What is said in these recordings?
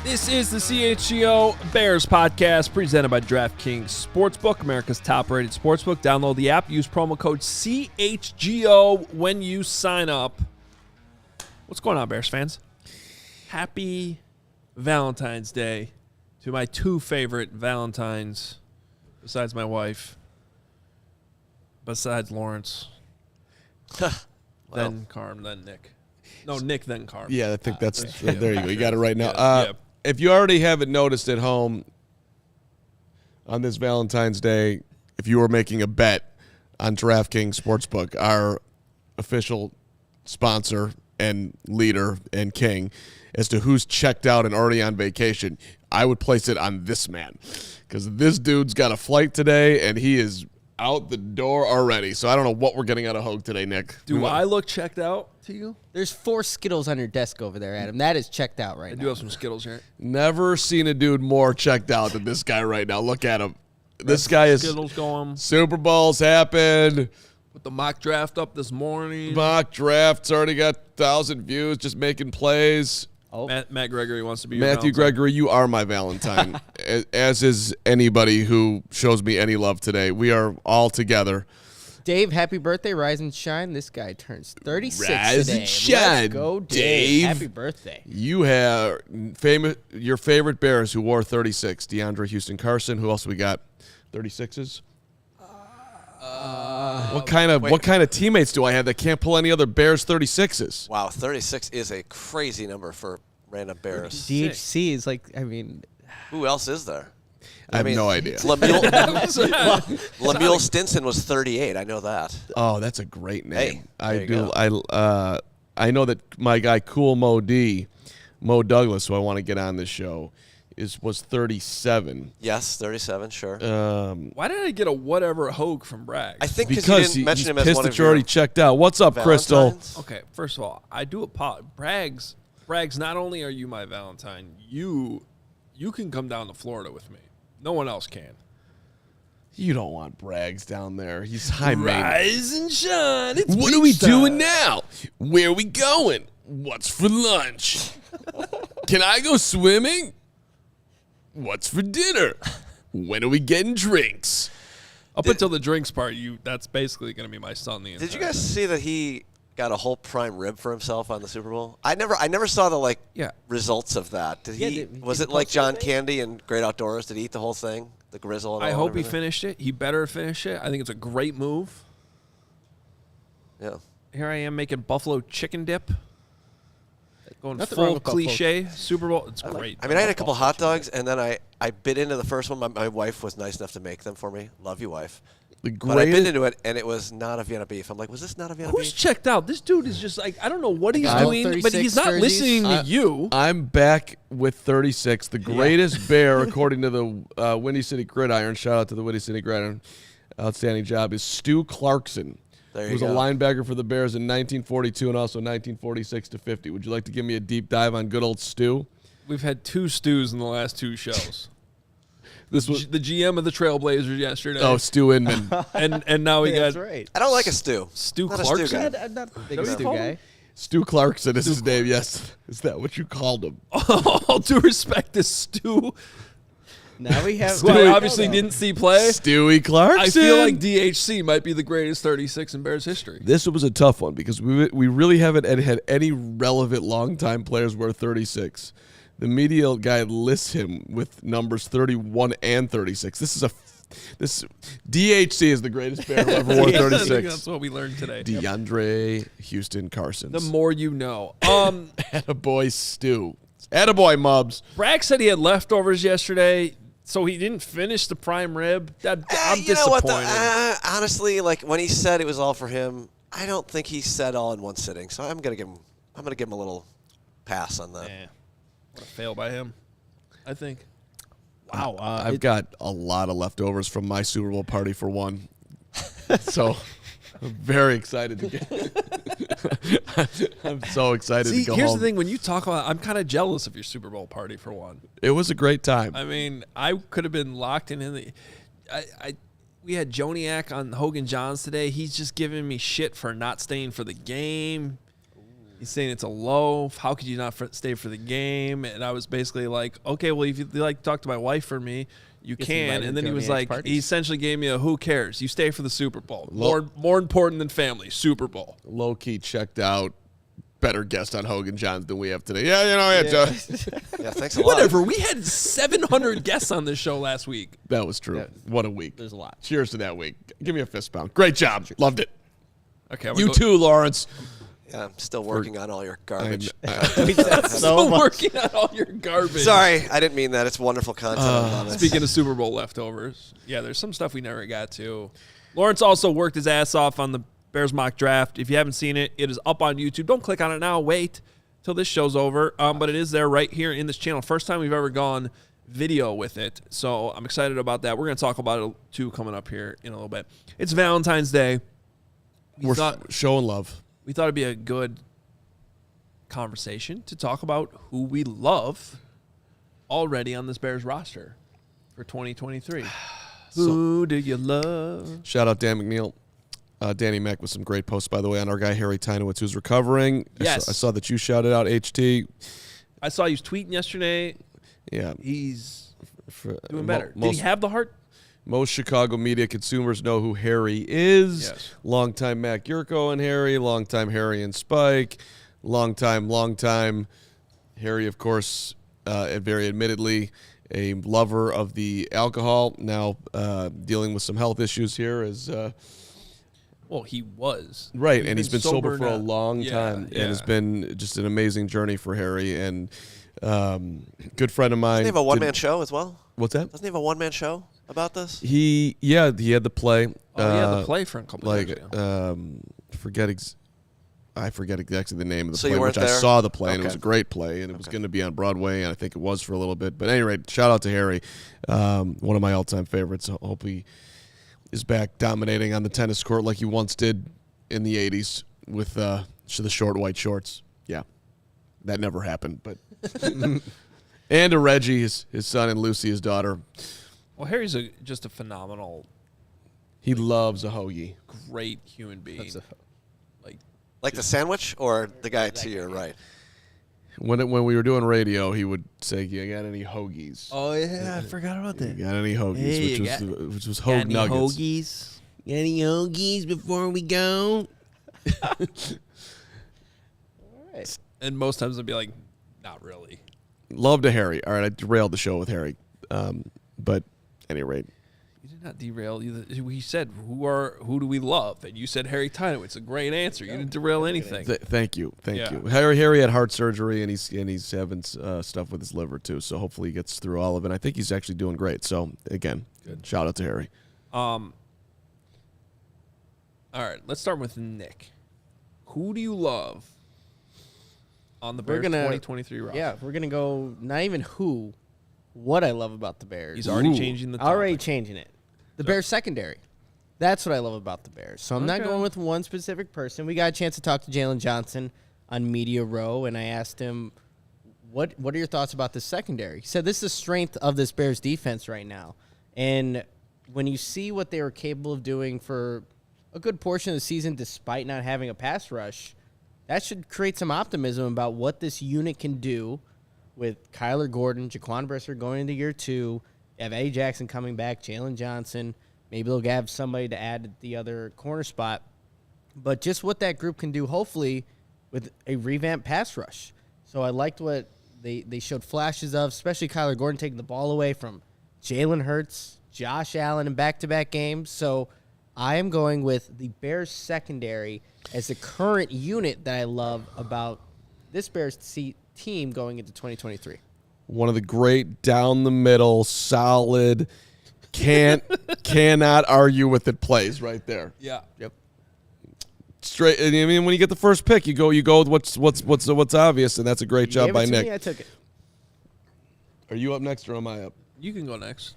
This is the CHGO Bears Podcast, presented by DraftKings Sportsbook, America's top-rated sportsbook. Download the app. Use promo code CHGO when you sign up. What's going on, Bears fans? Happy Valentine's Day to my two favorite Valentines, besides my wife, besides Lawrence, then Carm, then Nick. No, Nick, then Carm. Yeah, I think that's there you go. You got it right now. Yeah. If you already haven't noticed at home on this Valentine's Day, if you were making a bet on DraftKings Sportsbook, our official sponsor and leader and king, as to who's checked out and already on vacation, I would place it on this man, because this dude's got a flight today and he is out the door already. So I don't know what we're getting out of Hoge today, Nick. Do I look checked out to you? There's 4 Skittles on your desk over there, Adam. That is checked out right now. I do have some Skittles here. Never seen a dude more checked out than this guy right now. Look at him. This guy is Skittles going. Super Bowls happened. Put the mock draft up this morning. Mock draft's already got 1,000 views just making plays. Oh. Matt Gregory wants to be your Matthew Valentine. Gregory, you are my Valentine, as is anybody who shows me any love today. We are all together. Dave, happy birthday. Rise and shine. This guy turns 36 Rise today. and shine, Let's go, Dave. Happy birthday. You have your favorite Bears who wore 36. DeAndre Houston Carson. Who else we got? 36s? What kind of teammates do I have that can't pull any other Bears 36s? Wow, 36 is a crazy number for random Bears. DHC is like, I mean. Who else is there? I have no idea. Lemuel Stinson was 38. I know that. Oh, that's a great name. Hey, there you go. I know that my guy Cool Mo Douglas, who I want to get on this show, was 37. Yes, 37, sure. Why did I get a whatever Hoge from Bragg? I think because you didn't mention him as pissed one that of you're already checked out. What's up, Crystal? Valentines? Okay, first of all, I do apologize. Bragg's, not only are you my Valentine, you can come down to Florida with me. No one else can. You don't want Braggs down there. He's high maintenance. Rise and shine. It's What are we beach time. doing now? Where are we going? What's for lunch? Can I go swimming? What's for dinner? When are we getting drinks? Up until the drinks part, that's basically going to be my son. Did you guys see that he got a whole prime rib for himself on the Super Bowl? I never saw the results of that. Did he? Was it like John Candy and Great Outdoors? Did he eat the whole thing? The grizzle and all I hope he everything? finished it. He better finish it. I think it's a great move. Yeah. Here I am making buffalo chicken dip. Going Nothing wrong full with buffalo. cliche. Super Bowl. It's great. I mean, I had a couple hot dogs, and then I bit into the first one. My wife was nice enough to make them for me. Love you, wife. But I bit into it, and it was not a Vienna beef. I'm like, was this not a Vienna Who's beef? checked out? This dude is just like, I don't know what he's I'm doing, but 36 he's not jerseys. listening to you. I'm back with 36. The greatest Bear, according to the Windy City Gridiron. Shout out to the Windy City Gridiron. Outstanding job is Stu Clarkson. There you Who was go. a linebacker for the Bears in 1942 and also 1946 to 50. Would you like to give me a deep dive on good old Stu? We've had 2 stews in the last 2 shows. This was The GM of the Trailblazers yesterday. Stu Inman. and now we got That's right. I don't like a stew. Stu Not a stew Clarkson. guy. I'm not the Is that biggest what Stu you call guy. him? Stu Clarkson is his name. Yes, is that what you called him? All due respect to Stu, Now we have. who I obviously didn't see play. Stewie Clarkson. I feel like DHC might be the greatest 36 in Bears history. This was a tough one because we really haven't had any relevant longtime players wear 36. The media guy lists him with numbers 31 and 36. This DHC is the greatest Bear who ever wore I think 36. that's what we learned today. DeAndre Houston Carson. The more you know. Attaboy Stu. Attaboy Mubs. Bragg said he had leftovers yesterday, so he didn't finish the prime rib. I'm You know what? disappointed. Honestly, like when he said it was all for him, I don't think he said all in one sitting. So I'm gonna give him a little pass on that. What a fail by him, I think. Wow. I've got a lot of leftovers from my Super Bowl party for one. So I'm very excited to get I'm so excited See, to go here's home. the thing. When you talk about, I'm kind of jealous of your Super Bowl party for one. It was a great time. I mean, I could have been locked in the. We had Joniak on Hogan Johns today. He's just giving me shit for not staying for the game. He's saying it's a loaf. How could you not stay for the game? And I was basically like, okay, well, if you like talk to my wife or me, you can. And then he was like, he essentially gave me a who cares? You stay for the Super Bowl. More important than family, Super Bowl. Low key checked out. Better guest on Hoge and Johns than we have today. Yeah, Joe. Yeah, thanks a lot. Whatever. We had 700 guests on this show last week. That was true. Yeah. What a week. There's a lot. Cheers to that week. Give me a fist bump. Great job. Loved it. Okay. You too, Lawrence. Yeah, I'm still working on all your garbage. Still working on all your garbage. Sorry, I didn't mean that. It's wonderful content. Speaking of Super Bowl leftovers, yeah, there's some stuff we never got to. Lawrence also worked his ass off on the Bears mock draft. If you haven't seen it, it is up on YouTube. Don't click on it now. Wait till this show's over. But it is there right here in this channel. First time we've ever gone video with it. So I'm excited about that. We're going to talk about it too coming up here in a little bit. It's Valentine's Day. We're showing love. We thought it'd be a good conversation to talk about who we love already on this Bears roster for 2023. Who do you love? Shout out Dan McNeil. Danny Mack with some great posts, by the way, on our guy Harry Teinowitz, who's recovering. Yes. I saw that you shouted out HT. I saw you tweeting yesterday. Yeah. He's doing better. Did he have the heart? Most Chicago media consumers know who Harry is. Yes. Longtime Mac Yurko and Harry. Longtime Harry and Spike. Long time. Harry, of course, very admittedly a lover of the alcohol. Now dealing with some health issues here as well, he was. Right, and he's been sober for a long time. Yeah. And it's been just an amazing journey for Harry. And good friend of mine. Doesn't he have a one-man show as well? What's that? Doesn't he have a one-man show about this? He had the play. The play for a couple of years ago. I forget exactly the name of the So play, you weren't which I there? saw the play, and it Okay. was a great play, and it was going to be on Broadway, and I think it was for a little bit. But at any rate, shout out to Harry, one of my all-time favorites. I hope he is back dominating on the tennis court like he once did in the 80s with the short white shorts. Yeah, that never happened. But and to Reggie, his son, and Lucy, his daughter. Well, Harry's just a phenomenal, He loves a hoagie. great human being. Like the sandwich or the guy to your right? When we were doing radio, he would say, "You got any hoagies?" Oh, yeah. I forgot about You that. got any hoagies? Hey, which was Hogue Nuggets. Hoagies? Got any hoagies before we go? All right. And most times I'd be like, not really. Love to Harry. All right, I derailed the show with Harry. But at any rate. You did not derail. He said, who do we love? And you said Harry Teinowitz. A great answer. You didn't derail anything. Thank you. Harry had heart surgery, and he's having stuff with his liver, too. So hopefully he gets through all of it. I think he's actually doing great. So, again, shout out to Harry. All right, let's start with Nick. Who do you love on the Bears 2023 roster? Yeah, we're going to go not even who, what I love about the Bears. He's already changing the topic. Already changing it. The Bears secondary. That's what I love about the Bears. So I'm not going with one specific person. We got a chance to talk to Jalen Johnson on Media Row, and I asked him, what are your thoughts about this secondary? He said this is the strength of this Bears defense right now. And when you see what they were capable of doing for a good portion of the season despite not having a pass rush, that should create some optimism about what this unit can do with Kyler Gordon, Jaquan Brisker going into year 2. You have Eddie Jackson coming back, Jalen Johnson. Maybe they'll have somebody to add at the other corner spot. But just what that group can do, hopefully, with a revamped pass rush. So I liked what they showed flashes of, especially Kyler Gordon taking the ball away from Jalen Hurts, Josh Allen in back-to-back games. So I am going with the Bears secondary as the current unit that I love about this Bears team going into 2023. One of the great down-the-middle, solid, cannot argue with it plays right there. Yeah. Yep. Straight. I mean, when you get the first pick, you go with what's obvious, and that's a great job by Nick. I took it. Are you up next, or am I up? You can go next.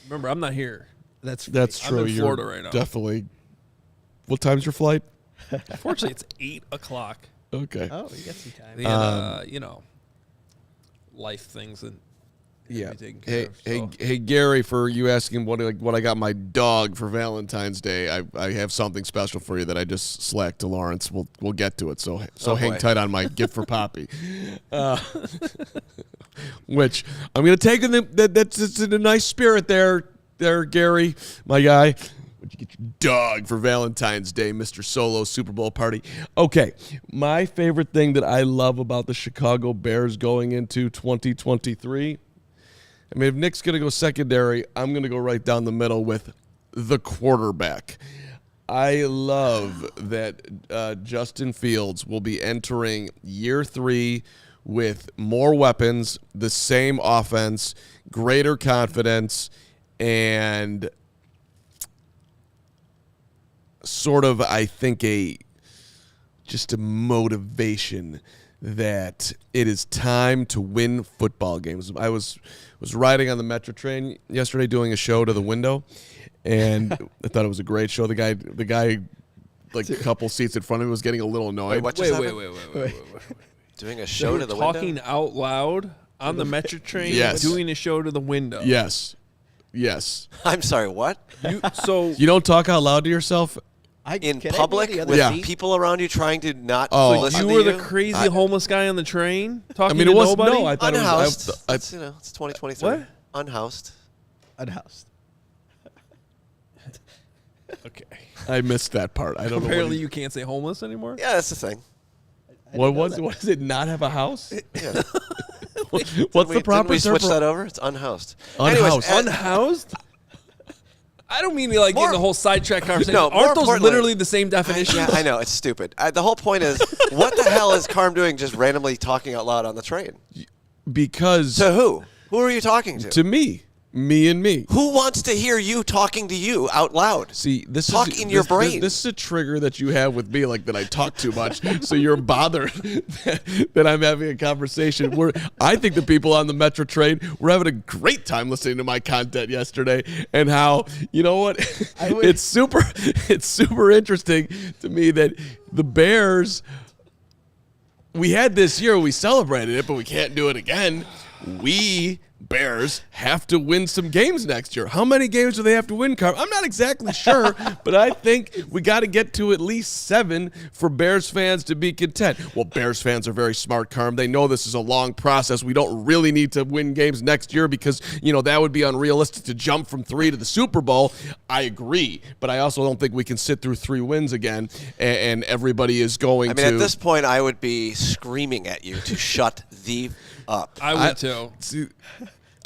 Remember, I'm not here. That's I'm true. in Florida You're right now. Definitely. What time's your flight? Fortunately, it's 8 o'clock. Okay. Oh, you got some time. They had, life things Yeah. be taken care of. So. Hey, Gary, for you asking what I got my dog for Valentine's Day, I have something special for you that I just slacked to Lawrence. We'll get to it. So hang tight on my gift for Poppy, which I'm gonna take that's in a nice spirit there, Gary, my guy. What'd you get your dog for Valentine's Day, Mr. Solo Super Bowl party? Okay, my favorite thing that I love about the Chicago Bears going into 2023. I mean, if Nick's going to go secondary, I'm going to go right down the middle with the quarterback. I love that Justin Fields will be entering year 3 with more weapons, the same offense, greater confidence, and sort of, I think, just a motivation that it is time to win football games. I was riding on the Metra train yesterday doing a show to the window, and I thought it was a great show. The guy like a couple seats in front of me was getting a little annoyed. Wait. Doing a show to the window? Talking out loud on the Metra train? Yes. Doing a show to the window? Yes. I'm sorry, what? You don't talk out loud to yourself? In public with people around you trying to not listen to you? You were the crazy homeless guy on the train talking it was nobody? No, I thought unhoused. It was... it's 2023. What? Unhoused. Okay. I missed that part. I don't know. Apparently you can't say homeless anymore? Yeah, that's the thing. What does it not have a house? Yeah. What's the proper term? We switch that over? It's unhoused. Unhoused. Unhoused? I don't mean to get in the whole sidetrack conversation. No, aren't those literally the same definition? Yeah, I know. It's stupid. The whole point is, what the hell is Carm doing just randomly talking out loud on the train? Because... To who? Who are you talking to? To me. Me and me. Who wants to hear you talking to you out loud? See, Talk in your brain. This is a trigger that you have with me, like that I talk too much. So you're bothered that I'm having a conversation. I think the people on the Metra train were having a great time listening to my content yesterday, and how, you know what? It's super interesting to me that the Bears, we had this year, we celebrated it, but we can't do it again. We Bears have to win some games next year. How many games do they have to win, Carm? I'm not exactly sure, but I think we got to get to at least 7 for Bears fans to be content. Well, Bears fans are very smart, Carm. They know this is a long process. We don't really need to win games next year because, that would be unrealistic to jump from 3 to the Super Bowl. I agree, but I also don't think we can sit through 3 wins again and everybody is going to... at this point, I would be screaming at you to shut the up. I would too. See,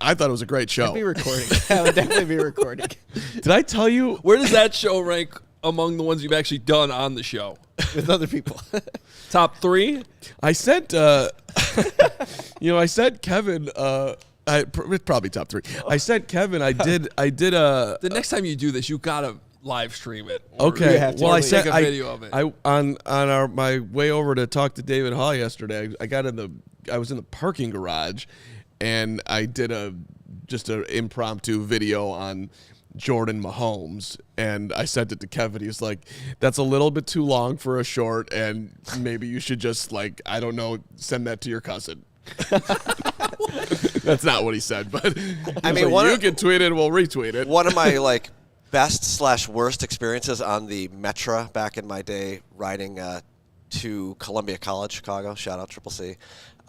I thought it was a great show. I'd be recording. I would definitely be recording. Did I tell you? Where does that show rank among the ones you've actually done on the show? With other people. Top 3? I sent, I sent Kevin, probably top 3. I sent Kevin, I did The next time you do this, you got to live stream it. Okay. Well, I sent a video of it. On my way over to talk to David Hall yesterday, I was in the parking garage, and I did just an impromptu video on Jordan Mahomes, and I sent it to Kevin. He was like, "That's a little bit too long for a short, and maybe you should just I don't know, send that to your cousin." That's not what he said, but I mean, you can tweet it, we'll retweet it. One of my best/worst experiences on the Metra back in my day, riding to Columbia College, Chicago. Shout out Triple C.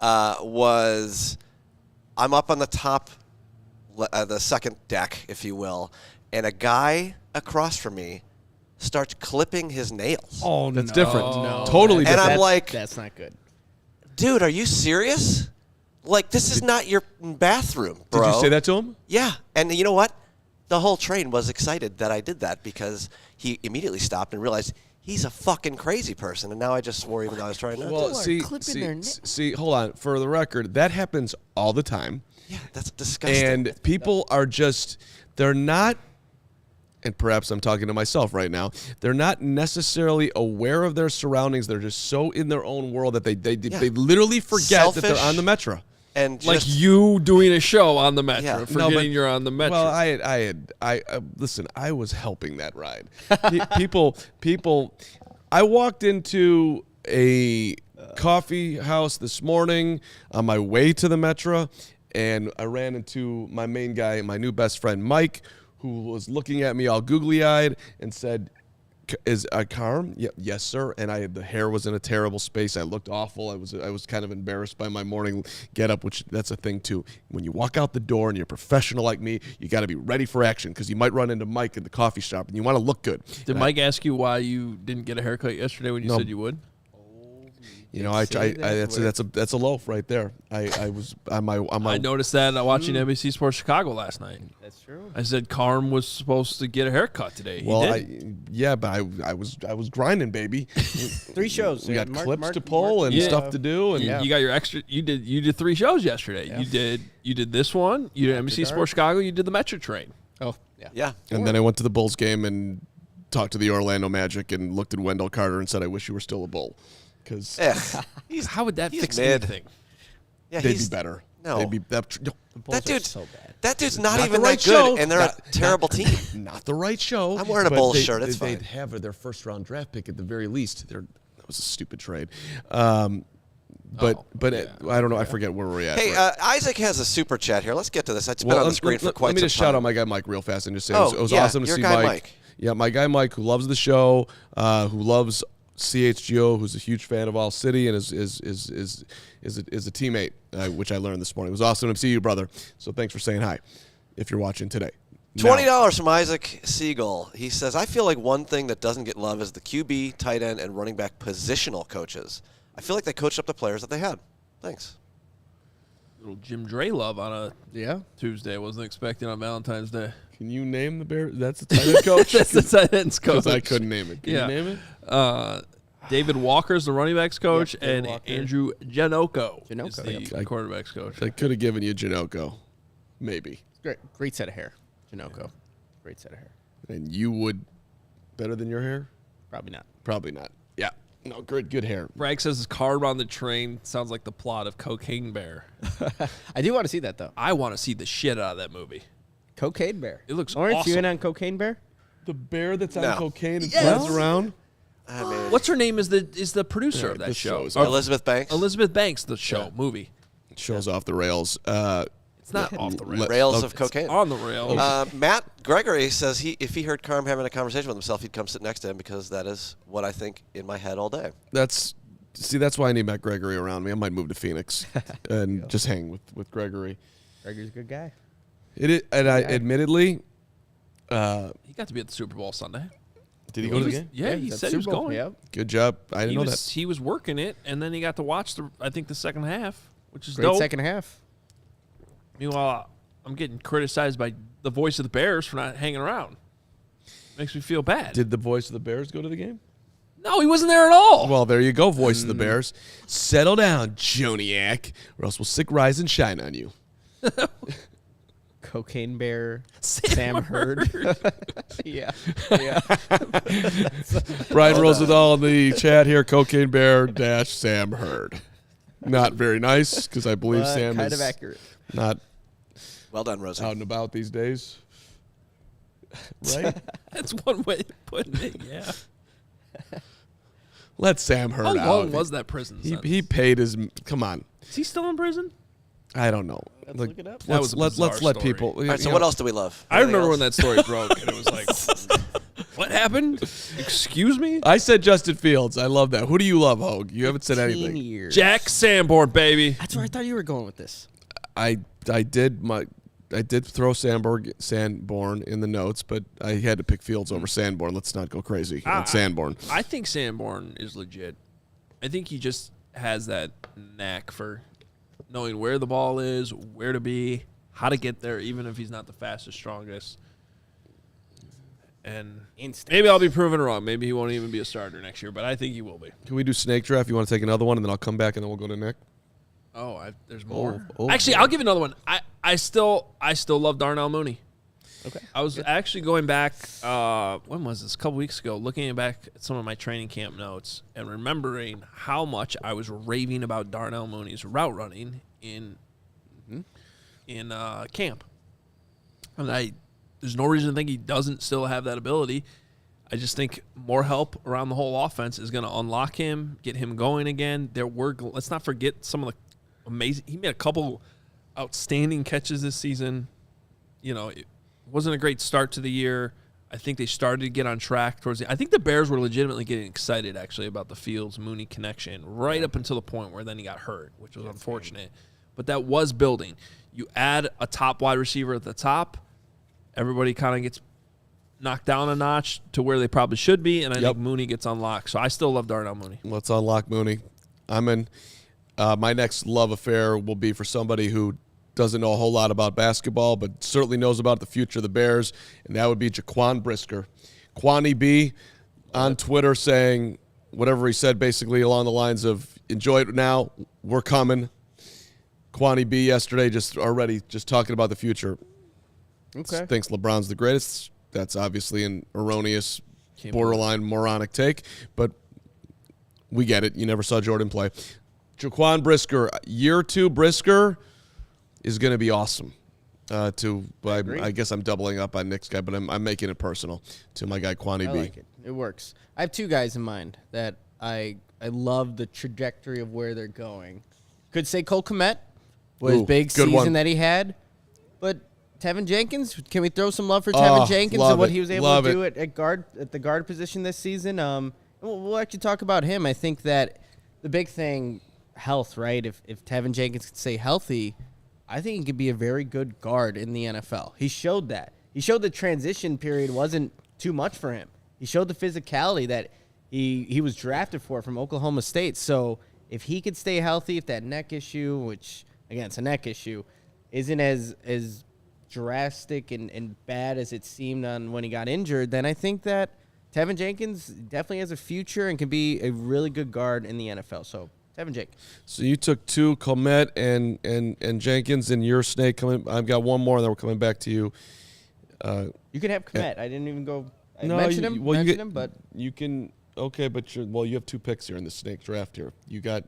Was I'm up on the top, the second deck, if you will, and a guy across from me starts clipping his nails. Oh, that's different. No. Totally and different. I'm like, that's not good. Dude, are you serious? This is not your bathroom, bro. Did you say that to him? Yeah, and you know what? The whole train was excited that I did that because he immediately stopped and realized he's a fucking crazy person, and now I just swore even though I was trying not to. Well, see, hold on. For the record, that happens all the time. Yeah, that's disgusting. And people are they're not, and perhaps I'm talking to myself right now, they're not necessarily aware of their surroundings. They're just so in their own world that they literally forget that they're on the Metra. And like you doing a show on the Metra, forgetting you're on the Metra. Well, I listen. I was helping that ride. people. I walked into a coffee house this morning on my way to the Metra, and I ran into my main guy, my new best friend, Mike, who was looking at me all googly-eyed and said, "Is Carm?" "Yeah, yes, sir." And the hair was in a terrible space. I looked awful. I was kind of embarrassed by my morning get-up, which that's a thing, too. When you walk out the door and you're a professional like me, you got to be ready for action because you might run into Mike in the coffee shop, and you want to look good. Did Mike ask you why you didn't get a haircut yesterday when you said you would? You know, that's a loaf right there. I was on my. I noticed that watching NBC Sports Chicago last night. That's true. I said Carm was supposed to get a haircut today. He did. But I was grinding, baby. 3 shows. We got clips to pull and stuff to do, and you got your extra. You did 3 shows yesterday. Yeah. You did this one. You did NBC Sports Chicago. You did the Metra train. Oh yeah. And then I went to the Bulls game and talked to the Orlando Magic and looked at Wendell Carter and said, "I wish you were still a Bull." Because how would that fix mid. anything? Yeah, they'd be better. No. They'd be that dude's so bad. That dude's not even the right that good, show. and they're a terrible team. Not the right show. I'm wearing a Bulls shirt. It's fine. They'd have their first-round draft pick at the very least. That was a stupid trade. I don't know. I forget where we're at. Hey, Isaac has a super chat here. Let's get to this. It's been on the screen for quite some time. Let me just shout out my guy Mike real fast and just say it was awesome to see Mike. Yeah, my guy Mike, who loves the show, who loves CHGO, who's a huge fan of All City and is a teammate, which I learned this morning. It was awesome to see you, brother. So thanks for saying hi, if you're watching today. $20 from Isaac Siegel. He says, I feel like one thing that doesn't get love is the QB, tight end, and running back positional coaches. I feel like they coached up the players that they had. Thanks. Little Jim Dre love on a Tuesday. Wasn't expecting on Valentine's Day. Can you name the Bears? That's the tight end coach? That's the tight ends coach. Because I couldn't name it. Can you name it? David Walker's the running backs coach, and Andrew Janocko is the quarterbacks coach. I could have given you Janocko. Maybe. Great set of hair. Janocko. Great set of hair. And you would better than your hair? Probably not. Probably not. Yeah. No, good hair. Bragg says his Carm on the train sounds like the plot of Cocaine Bear. I do want to see that, though. I want to see the shit out of that movie. Cocaine Bear. It looks Lawrence, awesome. you in on Cocaine Bear? The bear that's on cocaine and flies around? I mean, what's her name is the producer of that show? Elizabeth Banks? Elizabeth Banks, the movie. It shows off the rails. It's not off the rails. Rails of cocaine. On the rails. Matt Gregory says if he heard Carm having a conversation with himself, he'd come sit next to him because that is what I think in my head all day. That's why I need Matt Gregory around me. I might move to Phoenix and just hang with Gregory. Gregory's a good guy. Admittedly, he got to be at the Super Bowl Sunday. Did he go to the game? Yeah, he said he was going. Yep. Good job. I didn't know that. He was working it, and then he got to watch the second half, which is Great dope. second half. Meanwhile, I'm getting criticized by the voice of the Bears for not hanging around. Makes me feel bad. Did the voice of the Bears go to the game? No, he wasn't there at all. Well, there you go, voice of the Bears. Settle down, Joniak, or else we'll sick rise and shine on you. Cocaine Bear, Sam Hurd. yeah. Brian Rosendahl in the chat here, Cocaine Bear - Sam Hurd. Not very nice, because I believe Sam kind is of accurate. Not Well done, Rosie. out and about these days. Right? That's one way of putting it, yeah. Let Sam Hurd out. How long was that prison sentence? He paid his. Come on. Is he still in prison? I don't know. Let's look it up. Let's let people. All right, so what else do we love? I remember Anything when that story broke, and it was like, what happened? Excuse me? I said Justin Fields. I love that. Who do you love, Hoge? You haven't said 15 anything. years. Jack Sanborn, baby. That's where I thought you were going with this. I did throw Sanborn in the notes, but I had to pick Fields over Sanborn. Let's not go crazy on Sanborn. I think Sanborn is legit. I think he just has that knack for knowing where the ball is, where to be, how to get there, even if he's not the fastest, strongest. And maybe I'll be proven wrong. Maybe he won't even be a starter next year, but I think he will be. Can we do snake draft? You want to take another one, and then I'll come back, and then we'll go to Nick? There's more. Actually, I'll give you another one. I still love Darnell Mooney. Okay. I was actually going back, when was this? A couple weeks ago, looking back at some of my training camp notes and remembering how much I was raving about Darnell Mooney's route running in camp. And there's no reason to think he doesn't still have that ability. I just think more help around the whole offense is going to unlock him, get him going again. Let's not forget some of the amazing. He made a couple outstanding catches this season. It wasn't a great start to the year. I think they started to get on track towards I think the Bears were legitimately getting excited, actually, about the Fields-Mooney connection right up until the point where then he got hurt, which was unfortunate. But that was building. You add a top wide receiver at the top, everybody kind of gets knocked down a notch to where they probably should be, and I think Mooney gets unlocked. So I still love Darnell Mooney. Let's unlock Mooney. I'm in. My next love affair will be for somebody who doesn't know a whole lot about basketball, but certainly knows about the future of the Bears, and that would be Jaquan Brisker. Quani B on Twitter saying whatever he said, basically along the lines of, enjoy it now, we're coming. Quani B yesterday just talking about the future. Okay. Thinks LeBron's the greatest. That's obviously an erroneous, borderline moronic take, but we get it. You never saw Jordan play. Jaquan Brisker, year 2 Brisker is going to be awesome. I guess I'm doubling up on Nick's guy, but I'm making it personal to my guy Quani B. I like it. It works. I have 2 guys in mind that I love the trajectory of where they're going. Could say Cole Kmet was big season one. that he had, but Tevin Jenkins, can we throw some love for Tevin Jenkins and what he was able to do at the guard position this season? We'll actually talk about him. I think that the big thing, health, right? If Tevin Jenkins can stay healthy, I think he could be a very good guard in the NFL. He showed that. He showed the transition period wasn't too much for him. He showed the physicality that he was drafted for from Oklahoma State. So if he could stay healthy, if that neck issue, which, again, it's a neck issue, isn't as drastic and bad as it seemed on when he got injured, then I think that Tevin Jenkins definitely has a future and can be a really good guard in the NFL. So Tevin Jenkins. So you took 2, Comet and Jenkins, and your snake coming. I've got one more, and then we're coming back to you. You can have Comet. I didn't even go. I mentioned him, but you can. Okay, but you have 2 picks here in the snake draft here. You got.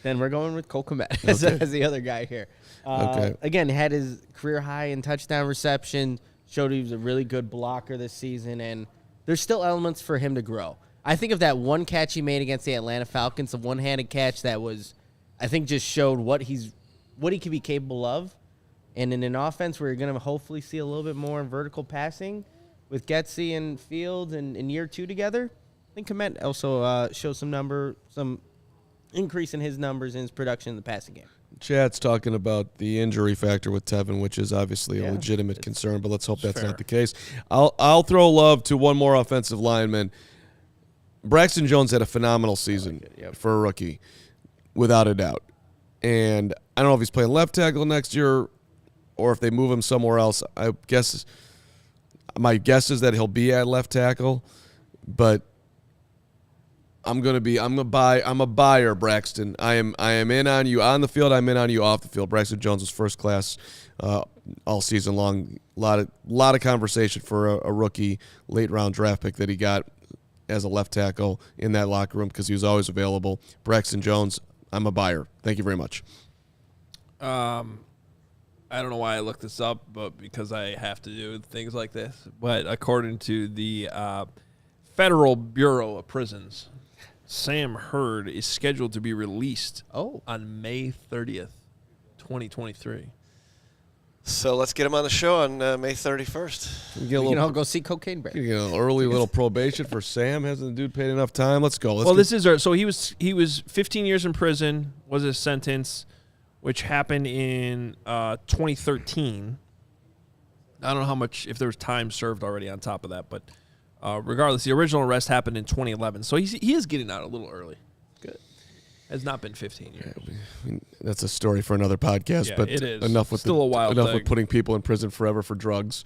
Then we're going with Cole Kmet as the other guy here. Okay. Again, had his career high in touchdown reception. Showed he was a really good blocker this season, and there's still elements for him to grow. I think of that one catch he made against the Atlanta Falcons, a one-handed catch that was, I think, just showed what he can be capable of. And in an offense where you're going to hopefully see a little bit more vertical passing with Getsy and Fields in year 2 together, I think Kmet also shows some increase in his numbers and his production in the passing game. Chad's talking about the injury factor with Tevin, which is obviously a legitimate concern, but let's hope that's not the case. I'll throw love to one more offensive lineman. Braxton Jones had a phenomenal season for a rookie, without a doubt. And I don't know if he's playing left tackle next year or if they move him somewhere else. My guess is that he'll be at left tackle, but I'm a buyer, Braxton. I am in on you on the field. I'm in on you off the field. Braxton Jones was first class all season long. A lot of conversation for a rookie late round draft pick that he got as a left tackle in that locker room because he was always available. Braxton Jones, I'm a buyer. Thank you very much. I don't know why I looked this up, but because I have to do things like this. But according to the Federal Bureau of Prisons, Sam Hurd is scheduled to be released on May 30th, 2023. So let's get him on the show on May 31st. We can all go see Cocaine Bear. Early little probation for Sam. Hasn't the dude paid enough time? Let's go. So he was 15 years in prison was his sentence, which happened in 2013. I don't know how much, if there was time served already on top of that, but regardless, the original arrest happened in 2011. So he is getting out a little early. Good. Has not been 15 years. That's a story for another podcast. But it is. Enough with with putting people in prison forever for drugs.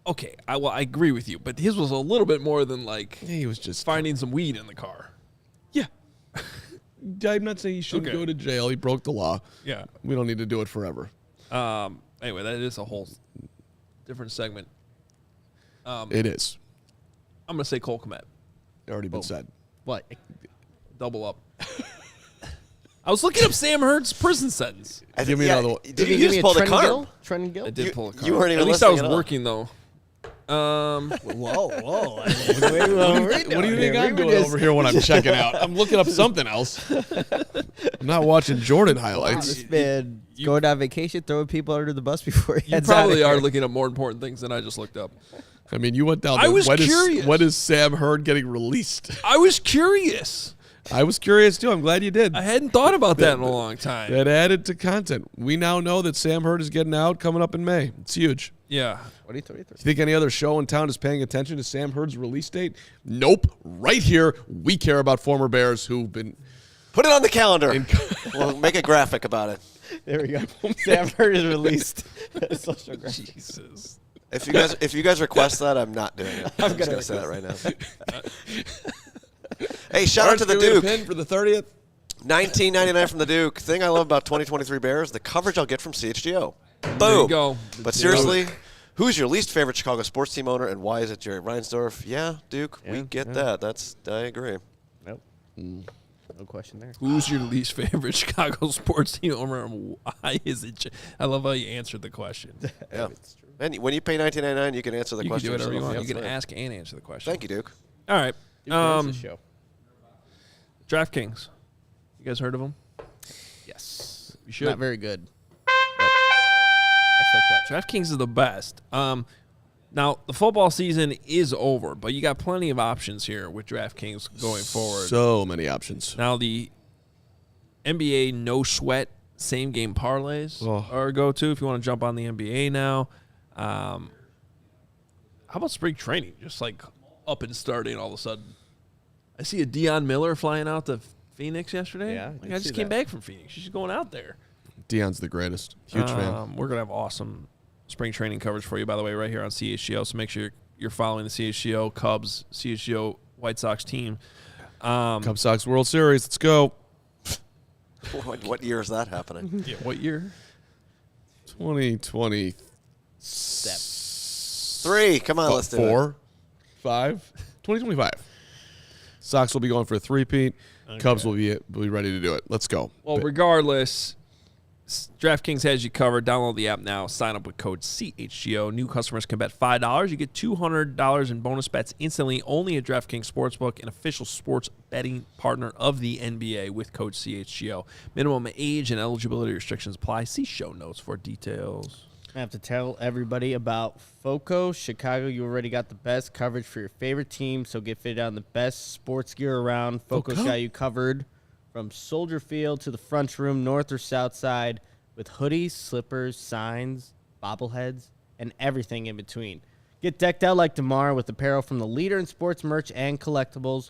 Okay, I agree with you, but his was a little bit more than he was just finding some weed in the car. Yeah. I'm not saying he shouldn't go to jail. He broke the law. Yeah. We don't need to do it forever. Anyway, that is a whole different segment. It is. I'm going to say Cole Kmet. Already been said. What? Double up. I was looking up Sam Hurd's prison sentence. Give me another one. Did you just pull the Carm? Trenton Gill? I did pull a Carm. You weren't even At least I was listening at all. working, though. Whoa. What do you think I'm doing over here when I'm checking out? I'm looking up something else. I'm not watching Jordan highlights. This man going on vacation, throwing people under the bus before he You heads out of probably are here. looking up more important things than I just looked up. I mean, you went down. I was curious. When is Sam Hurd getting released? I was curious. I was curious too. I'm glad you did. I hadn't thought about that in a long time. That added to content. We now know that Sam Hurd is getting out coming up in May. It's huge. Yeah. 2023. Do you think any other show in town is paying attention to Sam Hurd's release date? Nope. Right here, we care about former Bears who've been. Put it on the calendar. We'll make a graphic about it. There we go. Sam Hurd is released. Social graphic. Jesus. If you guys request that, I'm not doing it. I'm just gonna say that right now. Hey, shout out to the Duke. Pin for the 30th. $19.99 from the Duke. Thing I love about 2023 Bears, the coverage I'll get from CHGO. Boom. There you go. But seriously, who's your least favorite Chicago sports team owner, and why is it Jerry Reinsdorf? Yeah, Duke, we get that. I agree. Nope. No question there. Who's your least favorite Chicago sports team owner, and why is it? I love how you answered the question. Yeah. And when you pay $19.99, you can answer the You can question. do whatever you yourself. want. You That's can right. ask and answer the question. Thank you, Duke. All right. The show. DraftKings. You guys heard of them? Yes. You should. Not very good. But I still play. DraftKings is the best. Now, the football season is over, but you got plenty of options here with DraftKings going forward. So many options. Now, the NBA no sweat same game parlays are a go-to if you want to jump on the NBA now. How about spring training? Just like up and starting all of a sudden. I see a Deion Miller flying out to Phoenix yesterday. Yeah, I just came back from Phoenix. She's going out there. Deion's the greatest. Huge fan. We're going to have awesome spring training coverage for you, by the way, right here on CHGO. So make sure you're following the CHGO Cubs, CHGO White Sox team. Cubs Sox World Series. Let's go. What year is that happening? Yeah, what year? 2020. 3. Come on, let's do it. 4, 5, 2025. Sox will be going for a three-peat. Okay. Cubs will be ready to do it. Let's go. Well, regardless, DraftKings has you covered. Download the app now. Sign up with code CHGO. New customers can bet $5. You get $200 in bonus bets instantly only at DraftKings Sportsbook, an official sports betting partner of the NBA with code CHGO. Minimum age and eligibility restrictions apply. See show notes for details. I have to tell everybody about FOCO. Chicago, you already got the best coverage for your favorite team, so get fitted on the best sports gear around. FOCO's got you covered from Soldier Field to the front room, north or south side, with hoodies, slippers, signs, bobbleheads, and everything in between. Get decked out like tomorrow with apparel from the leader in sports merch and collectibles,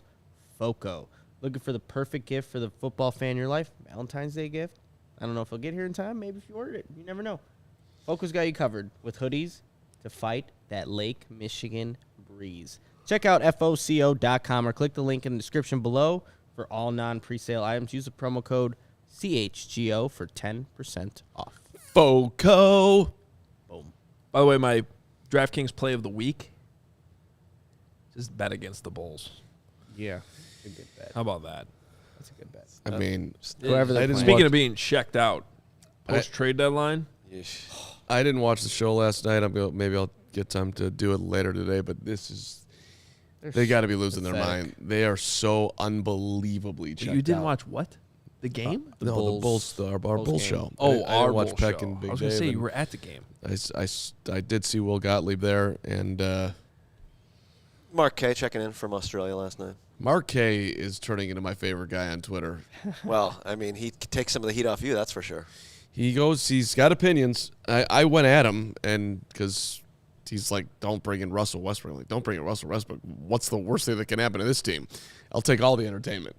FOCO. Looking for the perfect gift for the football fan in your life? Valentine's Day gift? I don't know if it'll get here in time. Maybe if you ordered it. You never know. FOCO's got you covered with hoodies to fight that Lake Michigan breeze. Check out FOCO.com or click the link in the description below for all non-presale items. Use the promo code CHGO for 10% off. FOCO. Boom. By the way, my DraftKings play of the week, just bet against the Bulls. Yeah. That's a good bet. How about that? That's a good bet. I mean, Whoever they're playing. Speaking of being checked out, post-trade deadline. I didn't watch the show last night. Maybe I'll get time to do it later today, but they got to be losing their mind. They are so unbelievably checked out. You didn't watch what? The game? The Bulls, our Bulls show. Oh, I our watched Bulls Peck show. and Big I was going to Dave, say, and you were at the game. I did see Will Gottlieb there, and Mark K checking in from Australia last night. Mark K is turning into my favorite guy on Twitter. Well, I mean, he takes some of the heat off you, that's for sure. He's got opinions. I went at him, and because he's like, don't bring in Russell Westbrook. Like, don't bring in Russell Westbrook. What's the worst thing that can happen to this team? I'll take all the entertainment.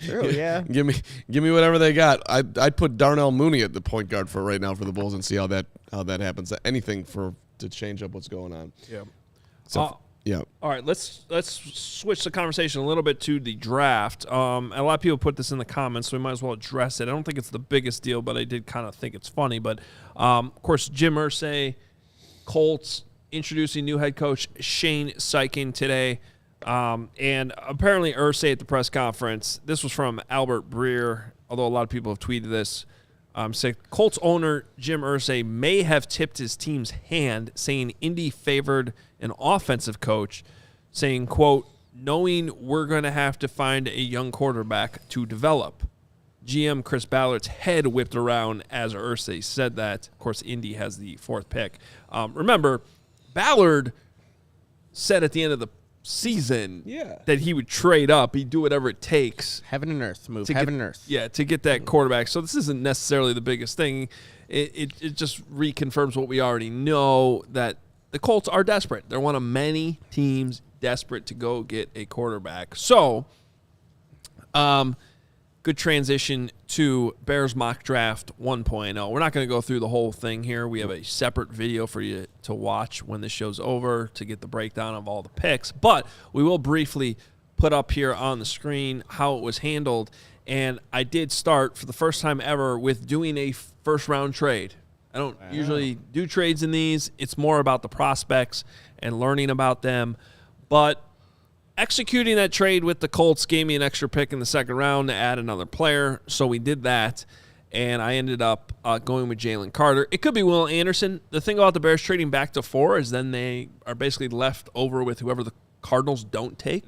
True, yeah. Give me whatever they got. I'd put Darnell Mooney at the point guard for right now for the Bulls and see how that happens. Anything to change up what's going on. Yeah. So, yeah. All right, let's switch the conversation a little bit to the draft. A lot of people put this in the comments, so we might as well address it. I don't think it's the biggest deal, but I did kind of think it's funny. But, of course, Jim Irsay, Colts, introducing new head coach Shane Steichen today. And apparently Irsay at the press conference, this was from Albert Breer, although a lot of people have tweeted this. Say Colts owner Jim Irsay may have tipped his team's hand, saying Indy favored an offensive coach, saying, quote, knowing we're going to have to find a young quarterback to develop. GM Chris Ballard's head whipped around as Irsay said that. Of course, Indy has the 4th pick. Remember, Ballard said at the end of the season that he would trade up. He'd do whatever it takes. Heaven and earth. Heaven and earth. Yeah, to get that quarterback. So this isn't necessarily the biggest thing. It just reconfirms what we already know, that the Colts are desperate. They're one of many teams desperate to go get a quarterback. So, good transition to Bears Mock Draft 1.0. We're not going to go through the whole thing here. We have a separate video for you to watch when this show's over to get the breakdown of all the picks. But we will briefly put up here on the screen how it was handled. And I did start for the first time ever with doing a first-round trade. I don't usually do trades in these. It's more about the prospects and learning about them. But executing that trade with the Colts gave me an extra pick in the 2nd round to add another player, so we did that, and I ended up going with Jalen Carter. It could be Will Anderson. The thing about the Bears trading back to 4 is then they are basically left over with whoever the Cardinals don't take.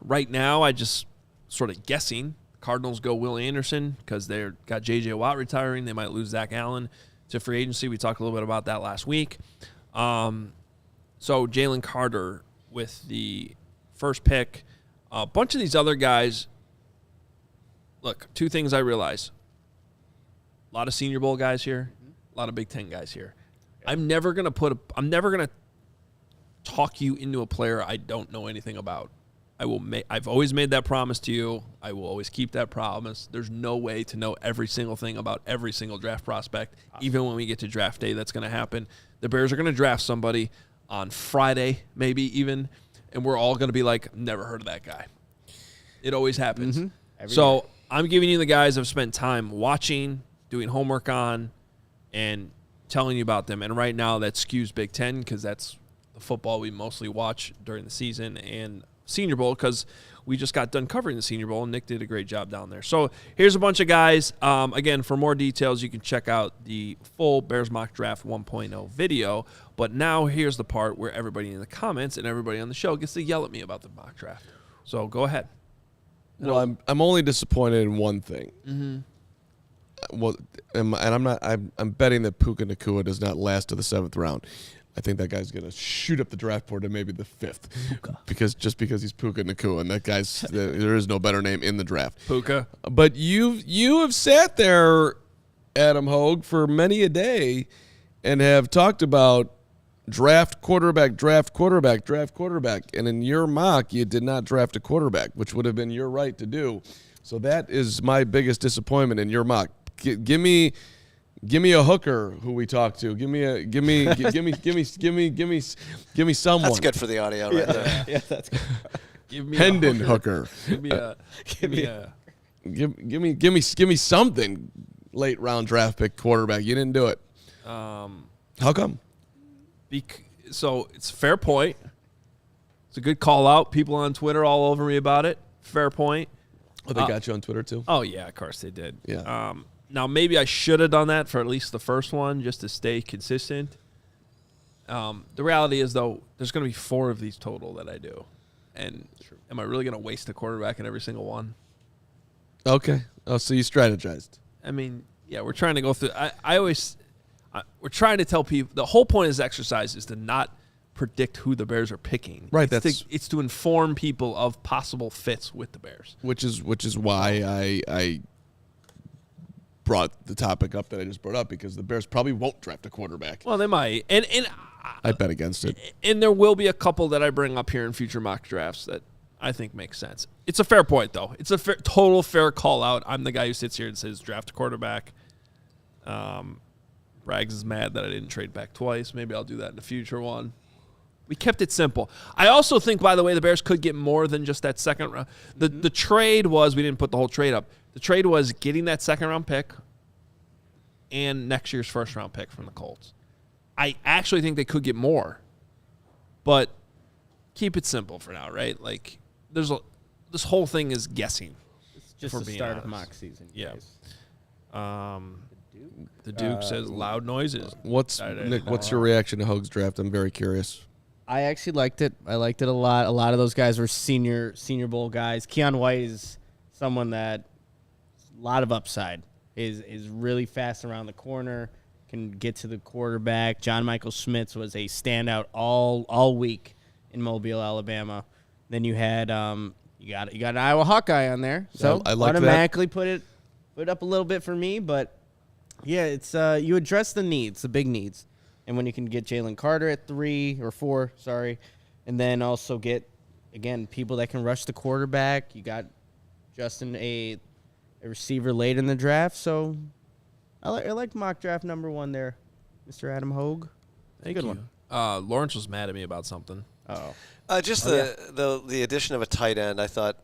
Right now, I just sort of guessing Cardinals go Will Anderson because they've got J.J. Watt retiring. They might lose Zach Allen to free agency. We talked a little bit about that last week. So Jalen Carter with the 1st pick. A bunch of these other guys, look, 2 things I realize. A lot of Senior Bowl guys here, a lot of Big Ten guys here. I'm never going to talk you into a player I don't know anything about. I've always made that promise to you. I will always keep that promise. There's no way to know every single thing about every single draft prospect, even when we get to draft day. That's going to happen. The Bears are going to draft somebody on Friday, maybe even, and we're all going to be like, never heard of that guy. It always happens. So I'm giving you the guys I've spent time watching, doing homework on, and telling you about them. And right now that skews Big Ten because that's the football we mostly watch during the season, and Senior Bowl because we just got done covering the Senior Bowl, and Nick did a great job down there. So here's a bunch of guys. Again, for more details, you can check out the full Bears Mock Draft 1.0 video. But now here's the part where everybody in the comments and everybody on the show gets to yell at me about the mock draft. So go ahead. Well, I'm only disappointed in one thing. Well, and I'm betting that Puka Nacua does not last to the 7th round. I think that guy's going to shoot up the draft board to maybe the 5th, because he's Puka Nacua, and that guy's there is no better name in the draft. Puka. But you have sat there, Adam Hoge, for many a day, and have talked about draft quarterback, and in your mock you did not draft a quarterback, which would have been your right to do. So that is my biggest disappointment in your mock. Give me a hooker who we talked to. Give me someone. That's good for the audio right there. Yeah, that's good. Give me Hendon a hooker. Give me something. Late round draft pick quarterback. You didn't do it. How come? So it's a fair point. It's a good call out. People on Twitter all over me about it. Fair point. Oh, they got you on Twitter too? Oh, yeah, of course they did. Yeah. Now, maybe I should have done that for at least the first one just to stay consistent. The reality is, though, there's going to be 4 of these total that I do. And am I really going to waste a quarterback in every single one? Okay. Oh, so you strategized. I mean, yeah, we're trying to go through. We're trying to tell people. The whole point of this exercise is to not predict who the Bears are picking. Right. It's to inform people of possible fits with the Bears. Which is why I brought the topic up that I just brought up, because the Bears probably won't draft a quarterback. Well, they might, and I bet against it. And there will be a couple that I bring up here in future mock drafts that I think makes sense. It's a fair point, though. It's a total fair call out. I'm the guy who sits here and says draft a quarterback. Braggs is mad that I didn't trade back twice. Maybe I'll do that in the future one. We kept it simple. I also think, by the way, the Bears could get more than just that 2nd round. The trade was, we didn't put the whole trade up. The trade was getting that 2nd round pick and next year's 1st round pick from the Colts. I actually think they could get more, but keep it simple for now, right? Like, this whole thing is guessing. It's just the start of mock season. Yeah. Guys. The Duke says loud noises. Nick? What's your reaction to Hoge's draft? I'm very curious. I actually liked it. I liked it a lot. A lot of those guys were senior bowl guys. Keon White is someone that a lot of upside. Is really fast around the corner, can get to the quarterback. John Michael Schmitz was a standout all week in Mobile, Alabama. Then you had you got an Iowa Hawkeye on there, so I like automatically put it up a little bit for me. But yeah, it's you address the needs, the big needs, and when you can get Jalen Carter at 3 or 4, and then also get again people that can rush the quarterback. You got Justin a receiver late in the draft, so I like mock draft number 1 there, Mr. Adam Hoge. Thank you. One. Lawrence was mad at me about something. Just the addition of a tight end, I thought,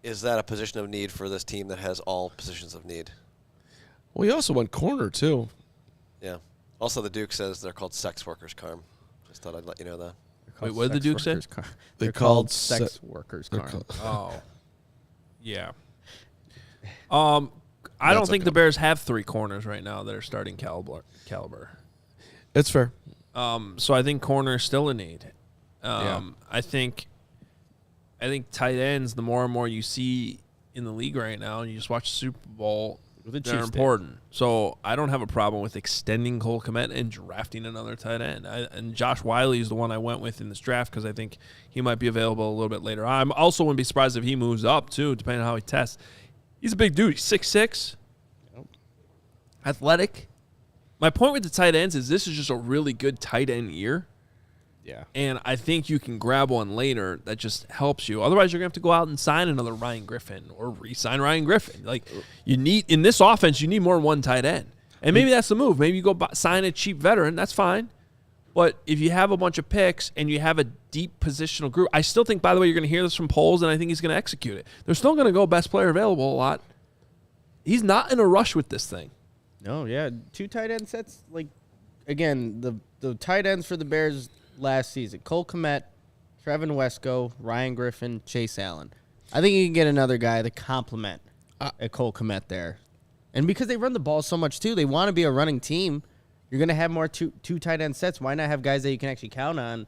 is that a position of need for this team that has all positions of need? Well, he also went corner, too. Yeah. Also, the Duke says they're called sex workers, Carm. Just thought I'd let you know that. Wait, what did the Duke say? They're called sex workers, Carm. Oh. Yeah. I don't think the Bears have 3 corners right now that are starting caliber. It's fair. So I think corner is still a need. I think tight ends, the more and more you see in the league right now, and you just watch the Super Bowl, they're important. So I don't have a problem with extending Cole Kmet and drafting another tight end. And Josh Wiley is the one I went with in this draft because I think he might be available a little bit later. I also wouldn't be surprised if he moves up, too, depending on how he tests. He's a big dude. He's 6'6", athletic. My point with the tight ends is this is just a really good tight end year. Yeah. And I think you can grab one later that just helps you. Otherwise, you're going to have to go out and sign another Ryan Griffin or re-sign Ryan Griffin. Like, you need, in this offense, you need more than one tight end. And maybe that's the move. Maybe you go sign a cheap veteran. That's fine. But if you have a bunch of picks and you have a deep positional group, I still think, by the way, you're going to hear this from Poles, and I think he's going to execute it. They're still going to go best player available a lot. He's not in a rush with this thing. No, yeah. 2 tight end sets. Like, again, the tight ends for the Bears last season: Cole Kmet, Trevin Wesco, Ryan Griffin, Chase Allen. I think you can get another guy to complement a Cole Kmet there. And because they run the ball so much, too, they want to be a running team. You're going to have more two tight end sets. Why not have guys that you can actually count on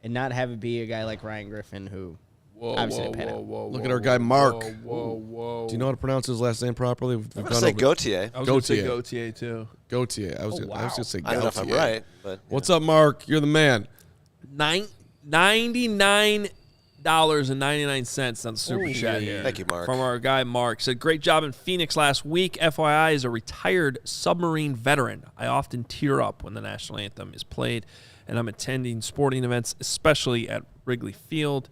and not have it be a guy like Ryan Griffin who obviously didn't pan out. Look at our guy, Mark. Whoa. Do you know how to pronounce his last name proproperly? I'm going to say Gautier. I was going to say Gautier, too. Gautier. I was going to say Gautier. I don't know if I'm right. But What's up, Mark? You're the man. $99.99 on the Super Chat here. Thank you, Mark. From our guy, Mark. Said, great job in Phoenix last week. FYI, is a retired submarine veteran. I often tear up when the national anthem is played, and I'm attending sporting events, especially at Wrigley Field.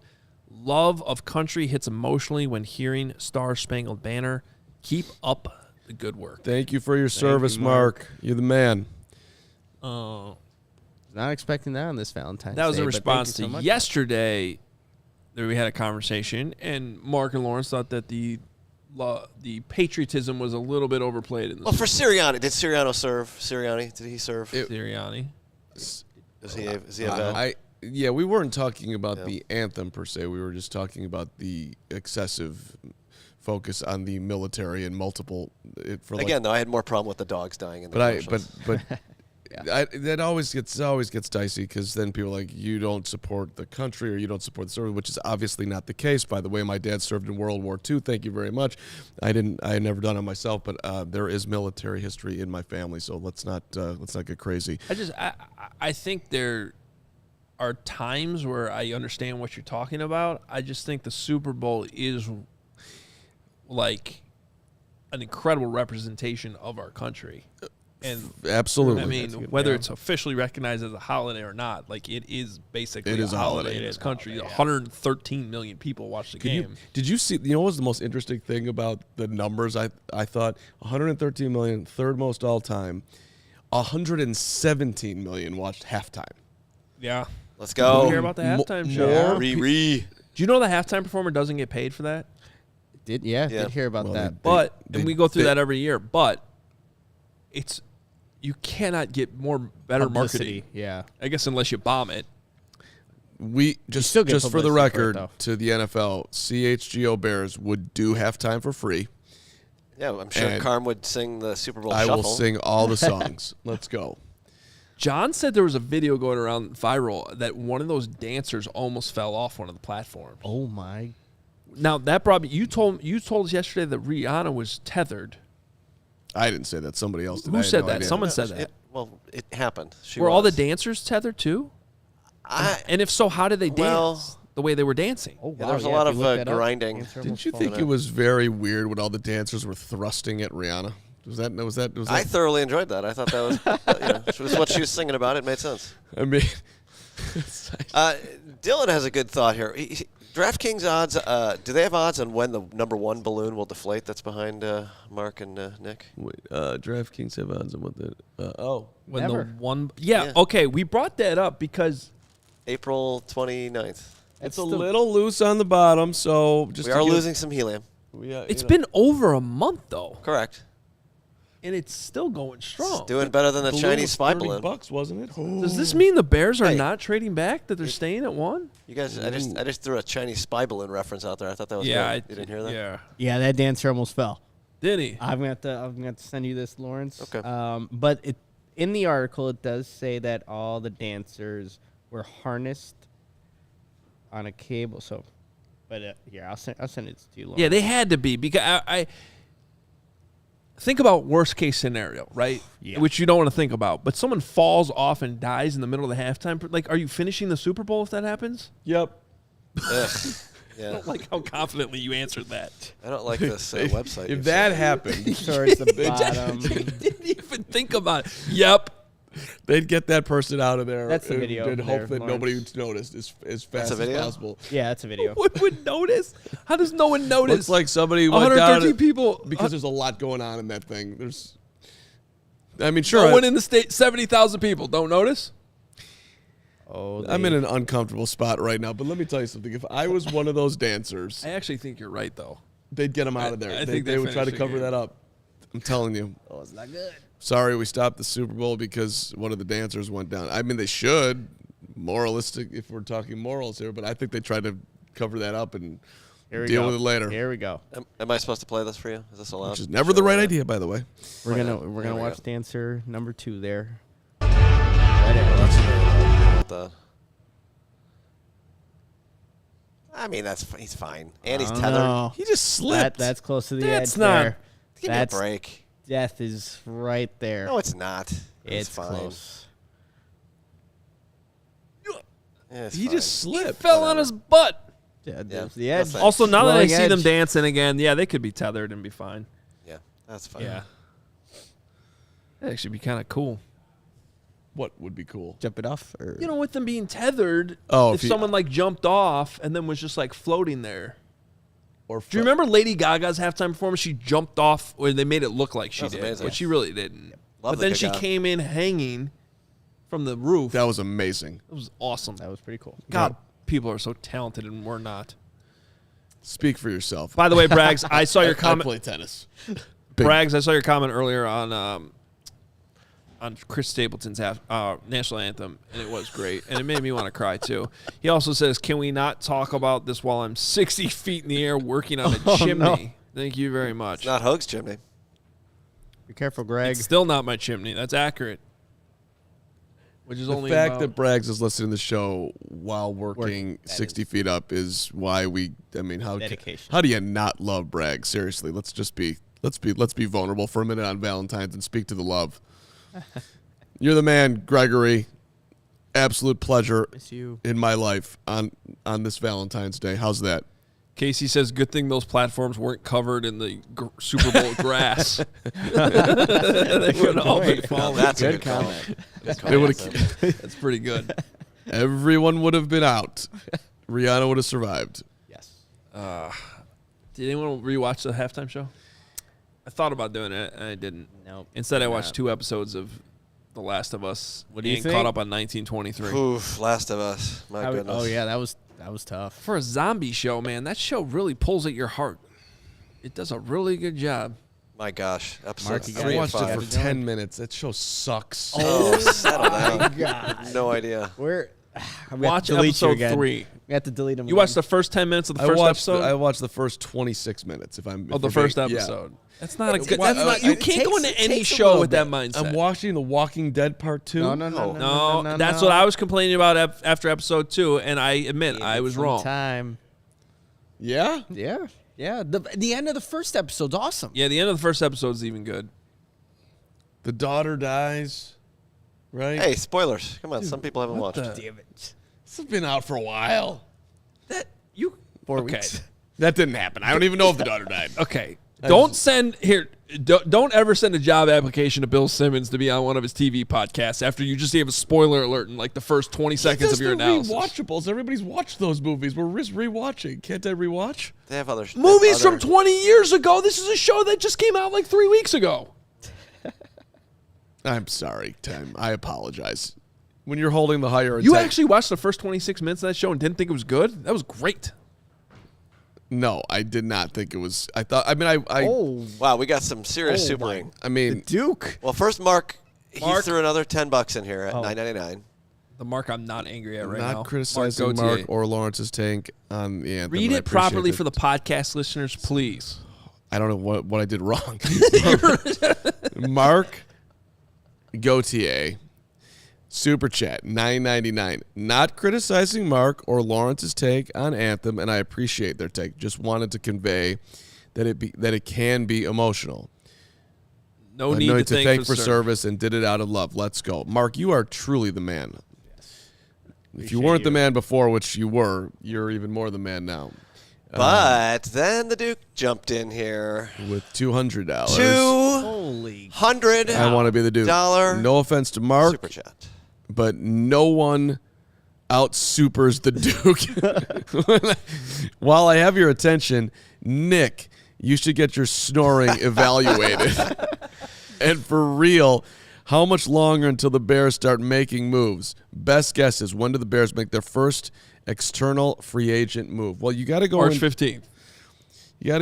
Love of country hits emotionally when hearing Star Spangled Banner. Keep up the good work. Thank you for your service, Mark. You're the man. Not expecting that on this Valentine's Day. That was a response to much. Yesterday. We had a conversation, and Mark and Lawrence thought that the patriotism was a little bit overplayed. In this for Sirianni, did Sirianni serve? Did he serve? Sirianni. Is he a vet? Yeah, we weren't talking about the anthem per se. We were just talking about the excessive focus on the military and multiple. Again, though, I had more problem with the dogs dying in the commercials. But that always gets dicey because then people are like, you don't support the country or you don't support the service, which is obviously not the case. By the way, my dad served in World War II. Thank you very much. I had never done it myself, but there is military history in my family, so let's not get crazy. I think there are times where I understand what you're talking about. I just think the Super Bowl is like an incredible representation of our country. And absolutely, I mean, whether it's officially recognized as a holiday or not, like it is basically a holiday in this country. 113 million people watch the game. Did you see? You know what was the most interesting thing about the numbers? I thought 113 million, third most all time. 117 million watched halftime. Yeah, let's go. Did you hear about the halftime show? Do you know the halftime performer doesn't get paid for that? Did hear about that. And we go through that every year. But you cannot get better marketing. Yeah, I guess unless you bomb it. We just for the record to the NFL, CHGO Bears would do halftime for free. Yeah, I'm sure And Carm would sing the Super Bowl I shuffle. will sing all the songs. Let's go. John said there was a video going around viral that one of those dancers almost fell off one of the platforms. Oh my! Now that brought me. You told us yesterday that Rihanna was tethered. I didn't say that. Somebody else did. Who I had said no that? idea. Someone said that. It happened. Were all the dancers tethered too? And if so, how did they dance? The way they were dancing. Oh wow! there was a lot of grinding. Didn't you think it was very weird when all the dancers were thrusting at Rihanna? Was that? I thoroughly enjoyed that. I thought that was, was what she was singing about. It made sense. I mean, Dylan has a good thought here. DraftKings odds. Do they have odds on when the number 1 balloon will deflate? That's behind Mark and Nick. DraftKings have odds on what that. When Never. the one. Yeah. Okay. We brought that up because April 29th. It's a little loose on the bottom, so just We are losing some helium. it's been over a month though, Correct. and it's still going strong. It's doing better than the Chinese spy balloon. $30, wasn't it? Does this mean the Bears are Hey. not trading back? That they're staying at 1? You guys, I just threw a Chinese spy balloon reference out there. I thought that was Yeah. good. You didn't hear that? Yeah. Yeah, that dancer almost fell. Did he? I'm gonna have to send you this, Lawrence. Okay. But in the article it does say that all the dancers were harnessed on a cable. So, but here I'll send it to you, Lawrence. Yeah, they had to be because I think about worst case scenario, right? Yeah. Which you don't want to think about. But someone falls off and dies in the middle of the halftime. Like, are you finishing the Super Bowl if that happens? Yep. Ugh. I Yeah. don't like how confidently you answered that. I don't like this website. If you that sent. happened, towards the bottom. Didn't even think about it. Yep. they'd get that person out of there. That's the video And there, hope that Lawrence. nobody would notice as fast a as video? possible. Yeah, that's a video. One would notice. How does no one notice? Looks like somebody went 113 down people. because there's a lot going on in that thing. I mean, sure. No one in the state. 70,000 people don't notice. Oh, I'm in an uncomfortable spot right now, but let me tell you something. If I was one of those dancers, I actually think you're right, though. they'd get them out of there. I think they they would try to finished the cover game. that up. I'm telling you. Oh, it's not good. Sorry, we stopped the Super Bowl because one of the dancers went down. I mean, they should. Moralistic, if we're talking morals here, but I think they tried to cover that up and Here we deal go. with it later. Here we go. Am I supposed to play this for you? Is this allowed? Which is never the right idea, by the way. We're There gonna we watch go. dancer number 2 there. I mean, he's fine, and he's I don't tethered. know. He just slipped. That's close to the That's edge not- there. Give me a break. Death is right there. No, it's not. it's fine. close. Yeah, it's He fine. just slipped. Fell on his butt. Yeah, Yeah, the edge. that's fine. Also, now that I Flowing see them edge. dancing again, yeah, they could be tethered and be fine. Yeah, that's fine. Yeah. That'd actually be kind of cool. What would be cool? Jump it off, or You know, with them being tethered, Oh, if if someone like jumped off and then was just like floating there. Or Do you remember Lady Gaga's halftime performance? She jumped off, or they made it look like she That was did, amazing. but she really didn't. Love But the then she Gaga. came in hanging from the roof. That was amazing. It was awesome. that was pretty cool. God, people are so talented, and we're not. Speak for yourself. By the way, Braggs, I saw your I comment. play tennis. Braggs, I saw your comment earlier on Chris Stapleton's national anthem, and it was great, and it made me want to cry too. He also says, "Can we not talk about this while I'm 60 feet in the air working on a chimney?" no. Thank you very much. It's not Hoge's chimney. Be careful, Greg. It's still not my chimney. That's accurate. Which is The only fact about, that Braggs is listening to the show while working That 60 is- feet up is why we. I mean, how Dedication. do you not love Braggs? Seriously, let's be vulnerable for a minute on Valentines and speak to the love. You're the man, Gregory. Absolute pleasure Miss you. in my life on this Valentine's Day. How's that? Casey says, "Good thing those platforms weren't covered in the Super Bowl grass. They would all be Now falling." that's a Good good call. comment. They would've- That's pretty good. Everyone would have been out. Rihanna would have survived. Yes. Did anyone rewatch the halftime show? I thought about doing it, and I didn't. Nope. Instead, I Did watched not. 2 episodes of The Last of Us. What do you and think? caught up on 1923. Oof, Last of Us. My goodness. Oh yeah, that was tough. For a zombie show, man, that show really pulls at your heart. It does a really good job. My gosh. Episode Mark, you I 3 and watched it 5. for 10 minutes. That show sucks. Oh, settle down. God. No idea. We're Watch delete you episode again. 3. We have to delete them. You watched the first 10 minutes of the first episode? I watched the first 26 minutes. The first episode. Yeah. That's not a good. Well, That's not. You can't go into any show with that mindset. I'm watching The Walking Dead Part 2. No, that's what I was complaining about after episode 2, and I admit I was wrong. Time. Yeah? Yeah. The end of the first episode's awesome. Yeah, the end of the first episode is even good. The daughter dies, right? Hey, spoilers. Come on, some people haven't watched it. Damn it. This has been out for a while. 4 weeks. That didn't happen. I don't even know if the daughter died. Okay. Don't ever send a job application to Bill Simmons to be on one of his TV podcasts after you just gave a spoiler alert in like the first 20 seconds of your analysis. Rewatchables. Everybody's watched those movies. We're just rewatching. Can't I rewatch? They have others. Movies from 20 years ago. This is a show that just came out like 3 weeks ago. I'm sorry, Tim. I apologize. When you're holding the higher You actually watched the first 26 minutes of that show and didn't think it was good? That was great. No, I did not think it was. Wow, we got some serious supering. I mean, Duke. Well, first, Mark, he threw another $10 in here at $9.99. The Mark I'm not angry at right not now. criticizing Mark or Lawrence's take on the anthem. Read it properly for the podcast listeners, please. I don't know what I did wrong. Mark Gautier, Super Chat, $9.99. Not criticizing Mark or Lawrence's take on Anthem, and I appreciate their take. Just wanted to convey that it can be emotional. No need to thank for service and did it out of love. Let's go. Mark, you are truly the man. Yes. If you weren't the man before, which you were, you're even more the man now. But then the Duke jumped in here with $200. $200. I want to be the Duke. No offense to Mark. Super chat. But no one out-supers the Duke. While I have your attention, Nick, you should get your snoring evaluated. And for real, how much longer until the Bears start making moves? Best guess is, when do the Bears make their first external free agent move? Well, you got to go March 15th. You got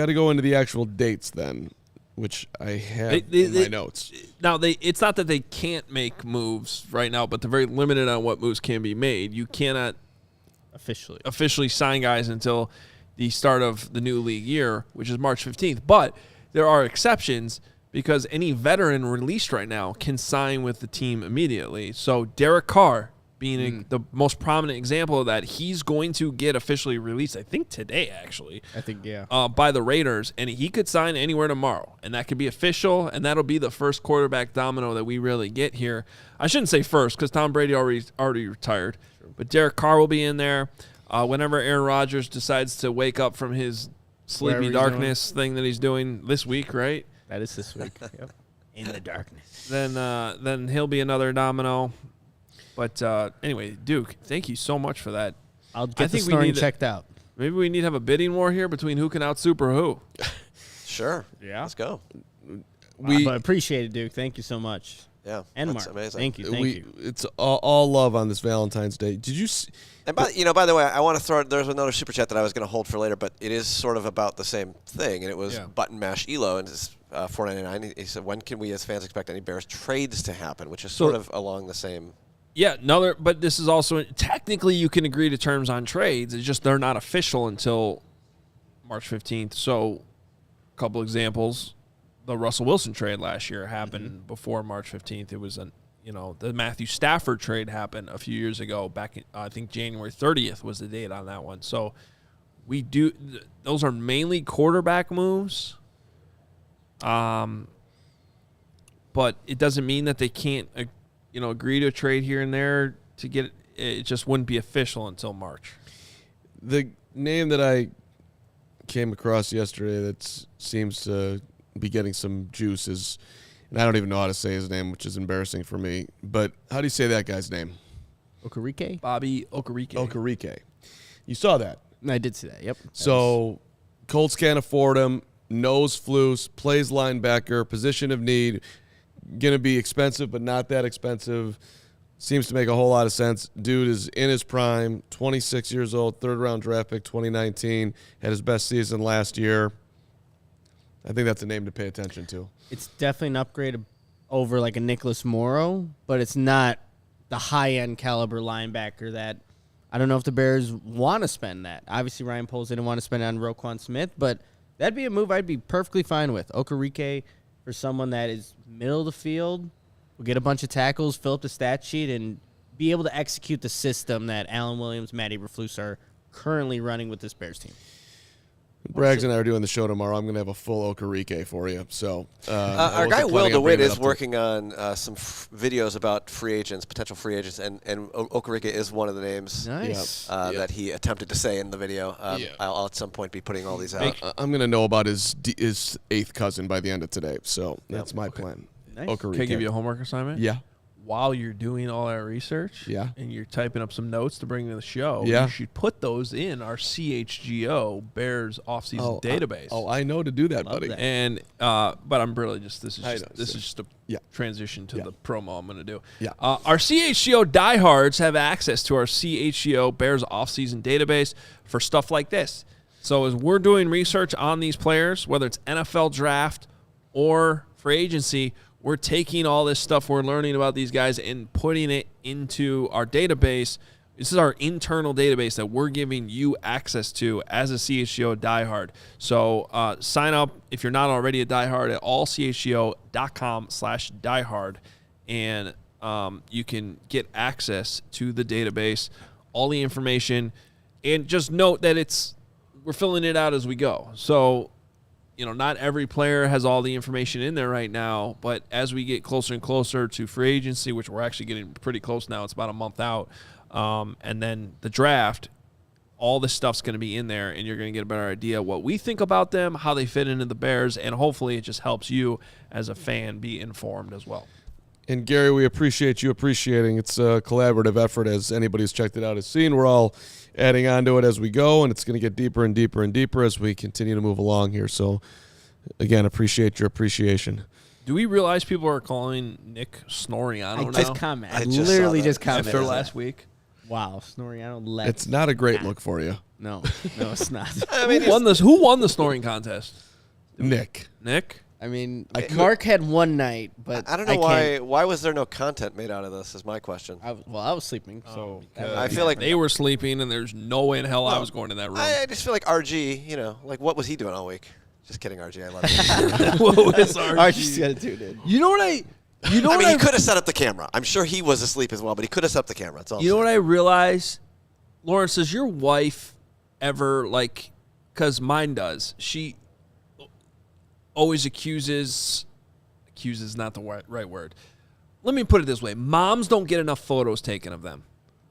to go into the actual dates then, which I have in my notes. Now, it's not that they can't make moves right now, but they're very limited on what moves can be made. You cannot officially sign guys until the start of the new league year, which is March 15th. But there are exceptions because any veteran released right now can sign with the team immediately. So Derek Carr being the most prominent example of that, he's going to get officially released, I think today, actually. By the Raiders, and he could sign anywhere tomorrow, and that could be official, and that'll be the first quarterback domino that we really get here. I shouldn't say first because Tom Brady already retired, but Derek Carr will be in there. Whenever Aaron Rodgers decides to wake up from his sleepy darkness thing that he's doing this week, right? That is this week. Yep. In the darkness. Then he'll be another domino. But anyway, Duke, thank you so much for that. I'll get the snoring checked out. Maybe we need to have a bidding war here between who can out-super who. Sure. Yeah. Let's go. But appreciate it, Duke. Thank you so much. Yeah. And Mark. Amazing. Thank you. It's all love on this Valentine's Day. Did you see? And by the way, I want to throw. There's another super chat that I was going to hold for later, but it is sort of about the same thing, and it was Button Mash Elo, and it's $4.99. He said, "When can we as fans expect any Bears trades to happen?" Which is sort of along the same. Yeah, but this is also technically you can agree to terms on trades. It's just they're not official until March 15th. So, a couple examples: the Russell Wilson trade last year happened before March 15th. It was the Matthew Stafford trade happened a few years ago. Back in I think January 30th was the date on that one. So, those are mainly quarterback moves. But it doesn't mean that they can't. Agree to a trade here and there to get it just wouldn't be official until March. The name that I came across yesterday that seems to be getting some juice is, and I don't even know how to say his name, which is embarrassing for me, but how do you say that guy's name? Okereke? Bobby Okereke. Okereke. You saw that? I did see that, yep. So Colts can't afford him, nose floose, plays linebacker, position of need, going to be expensive, but not that expensive. Seems to make a whole lot of sense. Dude is in his prime, 26 years old, third-round draft pick, 2019. Had his best season last year. I think that's a name to pay attention to. It's definitely an upgrade over like a Nicholas Moreano, but it's not the high-end caliber linebacker that I don't know if the Bears want to spend that. Obviously, Ryan Poles didn't want to spend it on Roquan Smith, but that'd be a move I'd be perfectly fine with. Okereke for someone that is middle of the field, will get a bunch of tackles, fill up the stat sheet, and be able to execute the system that Alan Williams, Matt Eberflus are currently running with this Bears team. Braggs and I are doing the show tomorrow. I'm going to have a full Okereke for you. So our guy Will DeWitt is working on some videos about free agents, potential free agents, and Okereke is one of the names that he attempted to say in the video. I'll at some point be putting all these out. I'm going to know about his 8th cousin by the end of today. So that's my plan. Nice. Okereke. Can I give you a homework assignment? Yeah. While you're doing all that research, and you're typing up some notes to bring to the show, you should put those in our CHGO Bears offseason database. I know to do that, Love buddy. that. And but I'm really just this is just a Yeah. transition to the promo I'm going to do. Yeah. Our CHGO diehards have access to our CHGO Bears offseason database for stuff like this. So as we're doing research on these players, whether it's NFL draft or free agency, we're taking all this stuff we're learning about these guys and putting it into our database. This is our internal database that we're giving you access to as a CHGO diehard. So sign up if you're not already a diehard at allchgo.com/diehard, and you can get access to the database, all the information, and just note that we're filling it out as we go. So not every player has all the information in there right now, but as we get closer and closer to free agency, which we're actually getting pretty close now, it's about a month out, and then the draft, all this stuff's going to be in there, and you're going to get a better idea what we think about them, how they fit into the Bears, and hopefully it just helps you as a fan be informed as well. And Gary, we appreciate you appreciating. It's a collaborative effort, as anybody who's checked it out has seen. We're all adding on to it as we go, and it's going to get deeper and deeper and deeper as we continue to move along here. So, again, appreciate your appreciation. Do we realize people are calling Nick Snoriano now? I literally just commented after last week. Wow, Snoriano. It's not a great look for you. No, it's not. Who won the snoring contest? Nick. I mean, Mark had one night, but I don't know why. Why was there no content made out of this? Is my question. I was sleeping, so I feel like they were sleeping, and there's no way in hell I was going in that room. I just feel like RG. What was he doing all week? Just kidding, RG. I love you. What was RG? RG's got to tune in. You know what I mean, he could have set up the camera. I'm sure he was asleep as well, but he could have set up the camera. That's all. You know what I realize, Lawrence? Does your wife ever because mine does. She always accuses not the right word. Let me put it this way. Moms don't get enough photos taken of them.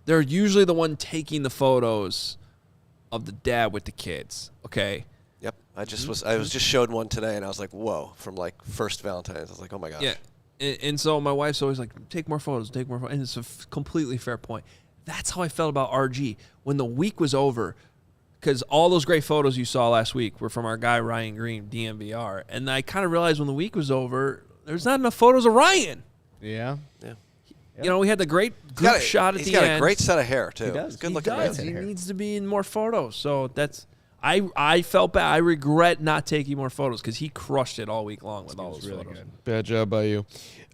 They're usually the one taking the photos of the dad with the kids, okay? Yep. I was just showed one today, and I was like, whoa, from first Valentines. I was like, oh my gosh. Yeah. And so my wife's always like, take more photos. And it's a completely fair point. That's how I felt about RG. When the week was over, because all those great photos you saw last week were from our guy Ryan Green, DMVR. And I kind of realized when the week was over, there's not enough photos of Ryan. Yeah. We had the great group shot at the end. He's got a great set of hair, too. He does. Good looking man. He needs to be in more photos. So that's I felt bad. I regret not taking more photos because he crushed it all week long with all those photos. Good. Bad job by you.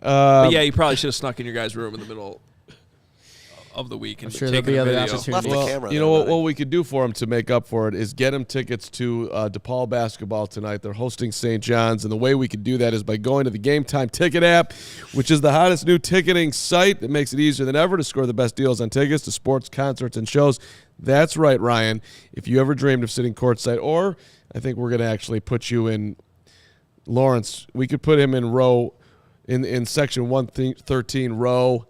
But yeah, you probably should have snuck in your guys' room in the middle of the week and I'm sure there'll be other opportunities. Well, you know what we could do for him to make up for it is get him tickets to DePaul basketball tonight. They're hosting St. John's, and the way we could do that is by going to the Game Time Ticket app, which is the hottest new ticketing site that makes it easier than ever to score the best deals on tickets to sports, concerts, and shows. That's right, Ryan. If you ever dreamed of sitting courtside, or I think we're going to actually put you in, Lawrence, we could put him in row, in section 113, row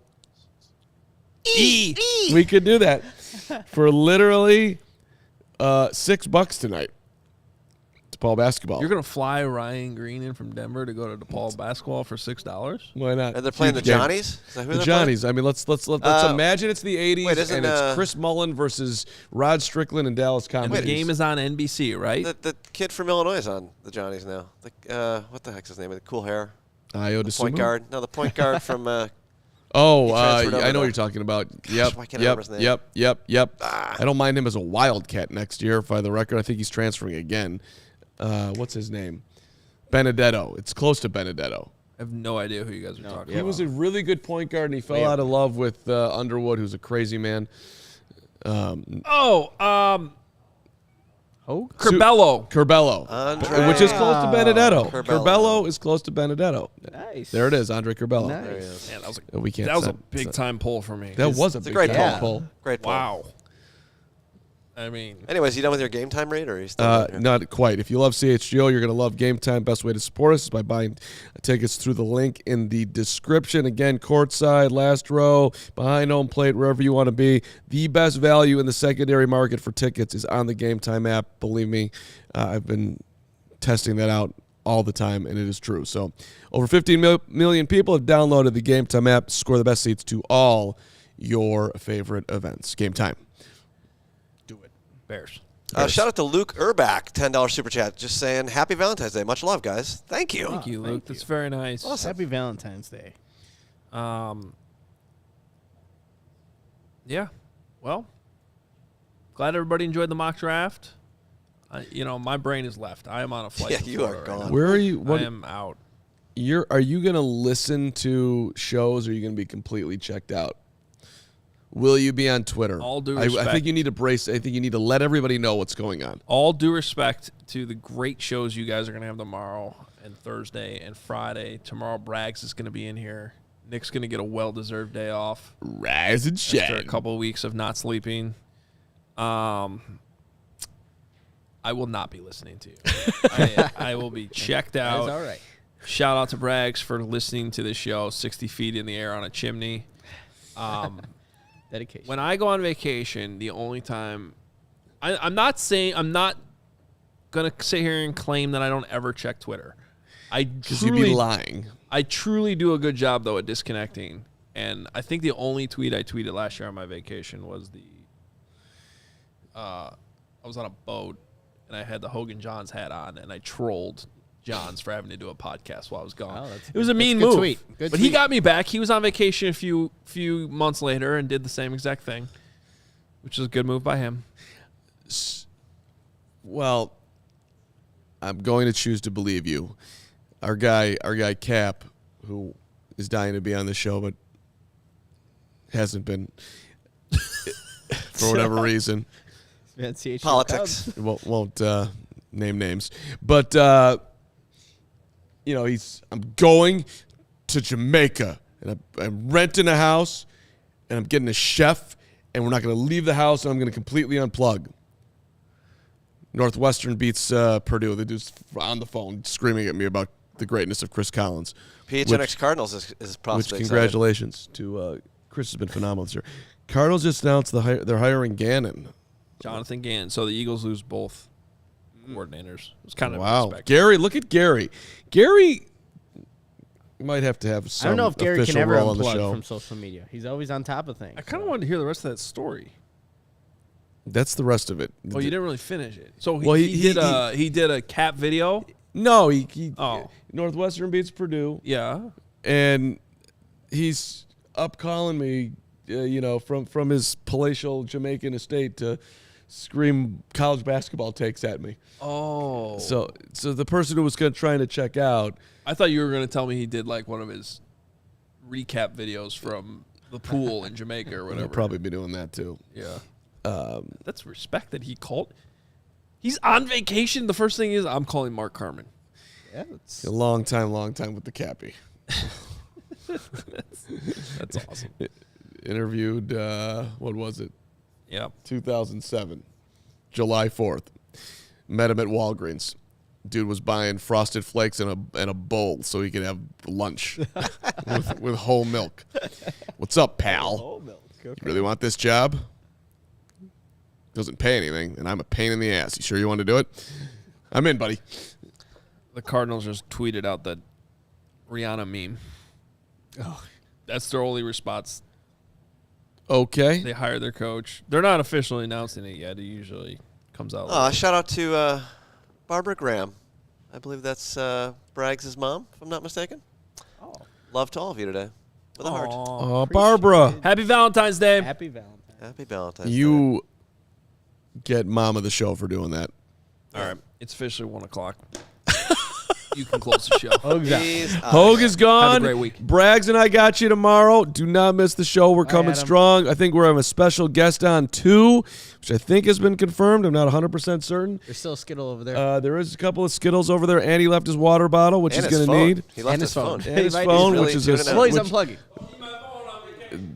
E. We could do that for literally $6 tonight. DePaul basketball. You're going to fly Ryan Green in from Denver to go to DePaul basketball for $6? Why not? And they're playing the Johnnies? Is that who the Johnnies. I mean, let's imagine it's the 80s and it's Chris Mullen versus Rod Strickland and Dallas Comedies. And the game is on NBC, right? The kid from Illinois is on the Johnnies now. What the heck's his name? The cool hair. Io the point guard. No, the point guard from I know what you're talking about. Gosh, why can't I remember his name? Yep. I don't mind him as a Wildcat next year, by the record. I think he's transferring again. What's his name? Benedetto. It's close to Benedetto. I have no idea who you guys are talking about. He was a really good point guard, and he fell out of love with Underwood, who's a crazy man. Hoge? Curbelo. Andre Which is close to Benedetto. Curbelo. Curbelo is close to Benedetto. Nice. There it is, Andre Curbelo. Nice. There he is. Man, We can't that was a send- big time pull for me. That was a It's a big great time pull. pull. Great pull. Wow. I mean, Anyways, you done with your game time rate, or are you still doing your- Not quite. If you love CHGO, you're going to love Game Time. Best way to support us is by buying tickets through the link in the description. Again, courtside, last row, behind home plate, wherever you want to be. The best value in the secondary market for tickets is on the Game Time app. Believe me, I've been testing that out all the time, and it is true. So over 15 million people have downloaded the Game Time app to score the best seats to all your favorite events. Game Time. Bears. Shout out to Luke Urbach, $10 super chat, just saying Happy Valentine's Day. Much love, guys. Thank you. Thank you, Luke. thank That's you. very nice. Happy Valentine's Day. Yeah. Well, glad everybody enjoyed the mock draft. My brain is left. I am on a flight. Yeah, to you Florida are right gone. now. Where are you? I am out. Are you going to listen to shows, or are you going to be completely checked out? Will you be on Twitter? All due I respect. think you need to brace. I think you need to let everybody know what's going on. All due respect to the great shows you guys are going to have tomorrow and Thursday and Friday. Tomorrow, Braggs is going to be in here. Nick's going to get a well-deserved day off Rise and after a shine. couple of weeks of not sleeping. I will not be listening to you. I will be checked out. That's all right. Shout out to Braggs for listening to this show 60 feet in the air on a chimney. Dedication. When I go on vacation, the only time I'm not gonna sit here and claim that I don't ever check Twitter. Because you'd be lying. I truly do a good job though at disconnecting. And I think the only tweet I tweeted last year on my vacation was I was on a boat and I had the Hogan Johns hat on and I trolled Johns for having to do a podcast while I was gone. Oh, that's it was a good. mean That's a good move. tweet. Good but he tweet. got me back. He was on vacation a few months later and did the same exact thing, which is a good move by him. Well, I'm going to choose to believe you. Our guy Cap, who is dying to be on the show but hasn't been for whatever reason. Politics. Won't name names, but I'm going to Jamaica and I'm renting a house and I'm getting a chef and we're not going to leave the house and I'm going to completely unplug. Northwestern beats Purdue. The dude's on the phone screaming at me about the greatness of Chris Collins. PHNX Cardinals is Which prospects. congratulations to Chris has been phenomenal this year. Cardinals just announced they're hiring Gannon. Jonathan Gann. So the Eagles lose both coordinators. It was kind of Wow, expected. Gary, look at Gary. Gary might have to have some I don't know if Gary can official ever role on the unplug show. from social media. He's always on top of things. I kind of wanted to hear the rest of that story. That's the rest of it. Oh, you didn't really finish it. So Well, he did a cap video. No, he Oh. Northwestern beats Purdue, Yeah. and he's up calling me, from his palatial Jamaican estate to scream college basketball takes at me. Oh. So the person who was trying to check out. I thought you were going to tell me he did like one of his recap videos from the pool in Jamaica or whatever. I'll probably be doing that too. Yeah. That's respect that he called. He's on vacation. The first thing is I'm calling Mark Carman. Yeah, it's A long time with the Cappy. That's awesome. Interviewed, what was it? Yeah. 2007, July 4th. Met him at Walgreens. Dude was buying Frosted Flakes in a bowl so he could have lunch with whole milk. What's up, pal? whole milk. You really want this job? Doesn't pay anything, and I'm a pain in the ass. You sure you want to do it? I'm in, buddy. The Cardinals just tweeted out that Rihanna meme. Oh. That's their only response. Okay. They hired their coach. They're not officially announcing it yet. It usually comes out later. Shout out to Barbara Graham. I believe that's Braggs' mom, if I'm not mistaken. Oh. Love to all of you today. With a heart. Oh, Barbara. Happy Valentine's Day. Happy Valentine's. Happy Valentine's Day. You get mom of the show for doing that. All right. It's officially 1 o'clock. you can close the show. Hoge is gone. Have a great week. Braggs and I got you tomorrow. Do not miss the show. We're coming strong. I think we're having a special guest on too, which I think has been confirmed. I'm not 100% certain. There's still a Skittle over there. There is a couple of Skittles over there. Andy left his water bottle, which And he's his going to phone. need. He left his phone. And his He's phone, really which is tuning in. Well, he's which unplugging.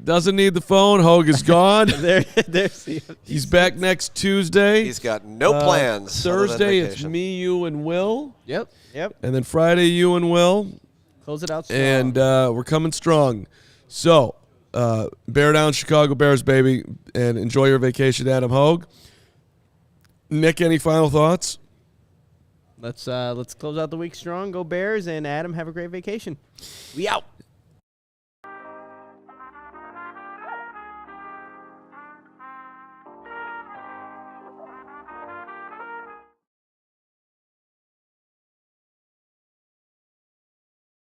doesn't need the phone. Hoge is gone. There's He's back next Tuesday. He's got no plans. other than Thursday, it's vacation. me, you, and Will. Yep. And then Friday, you and Will. Close it out strong. And we're coming strong. So, bear down, Chicago Bears, baby, and enjoy your vacation, Adam Hoge. Nick, any final thoughts? Let's close out the week strong. Go Bears, and Adam, have a great vacation. We out.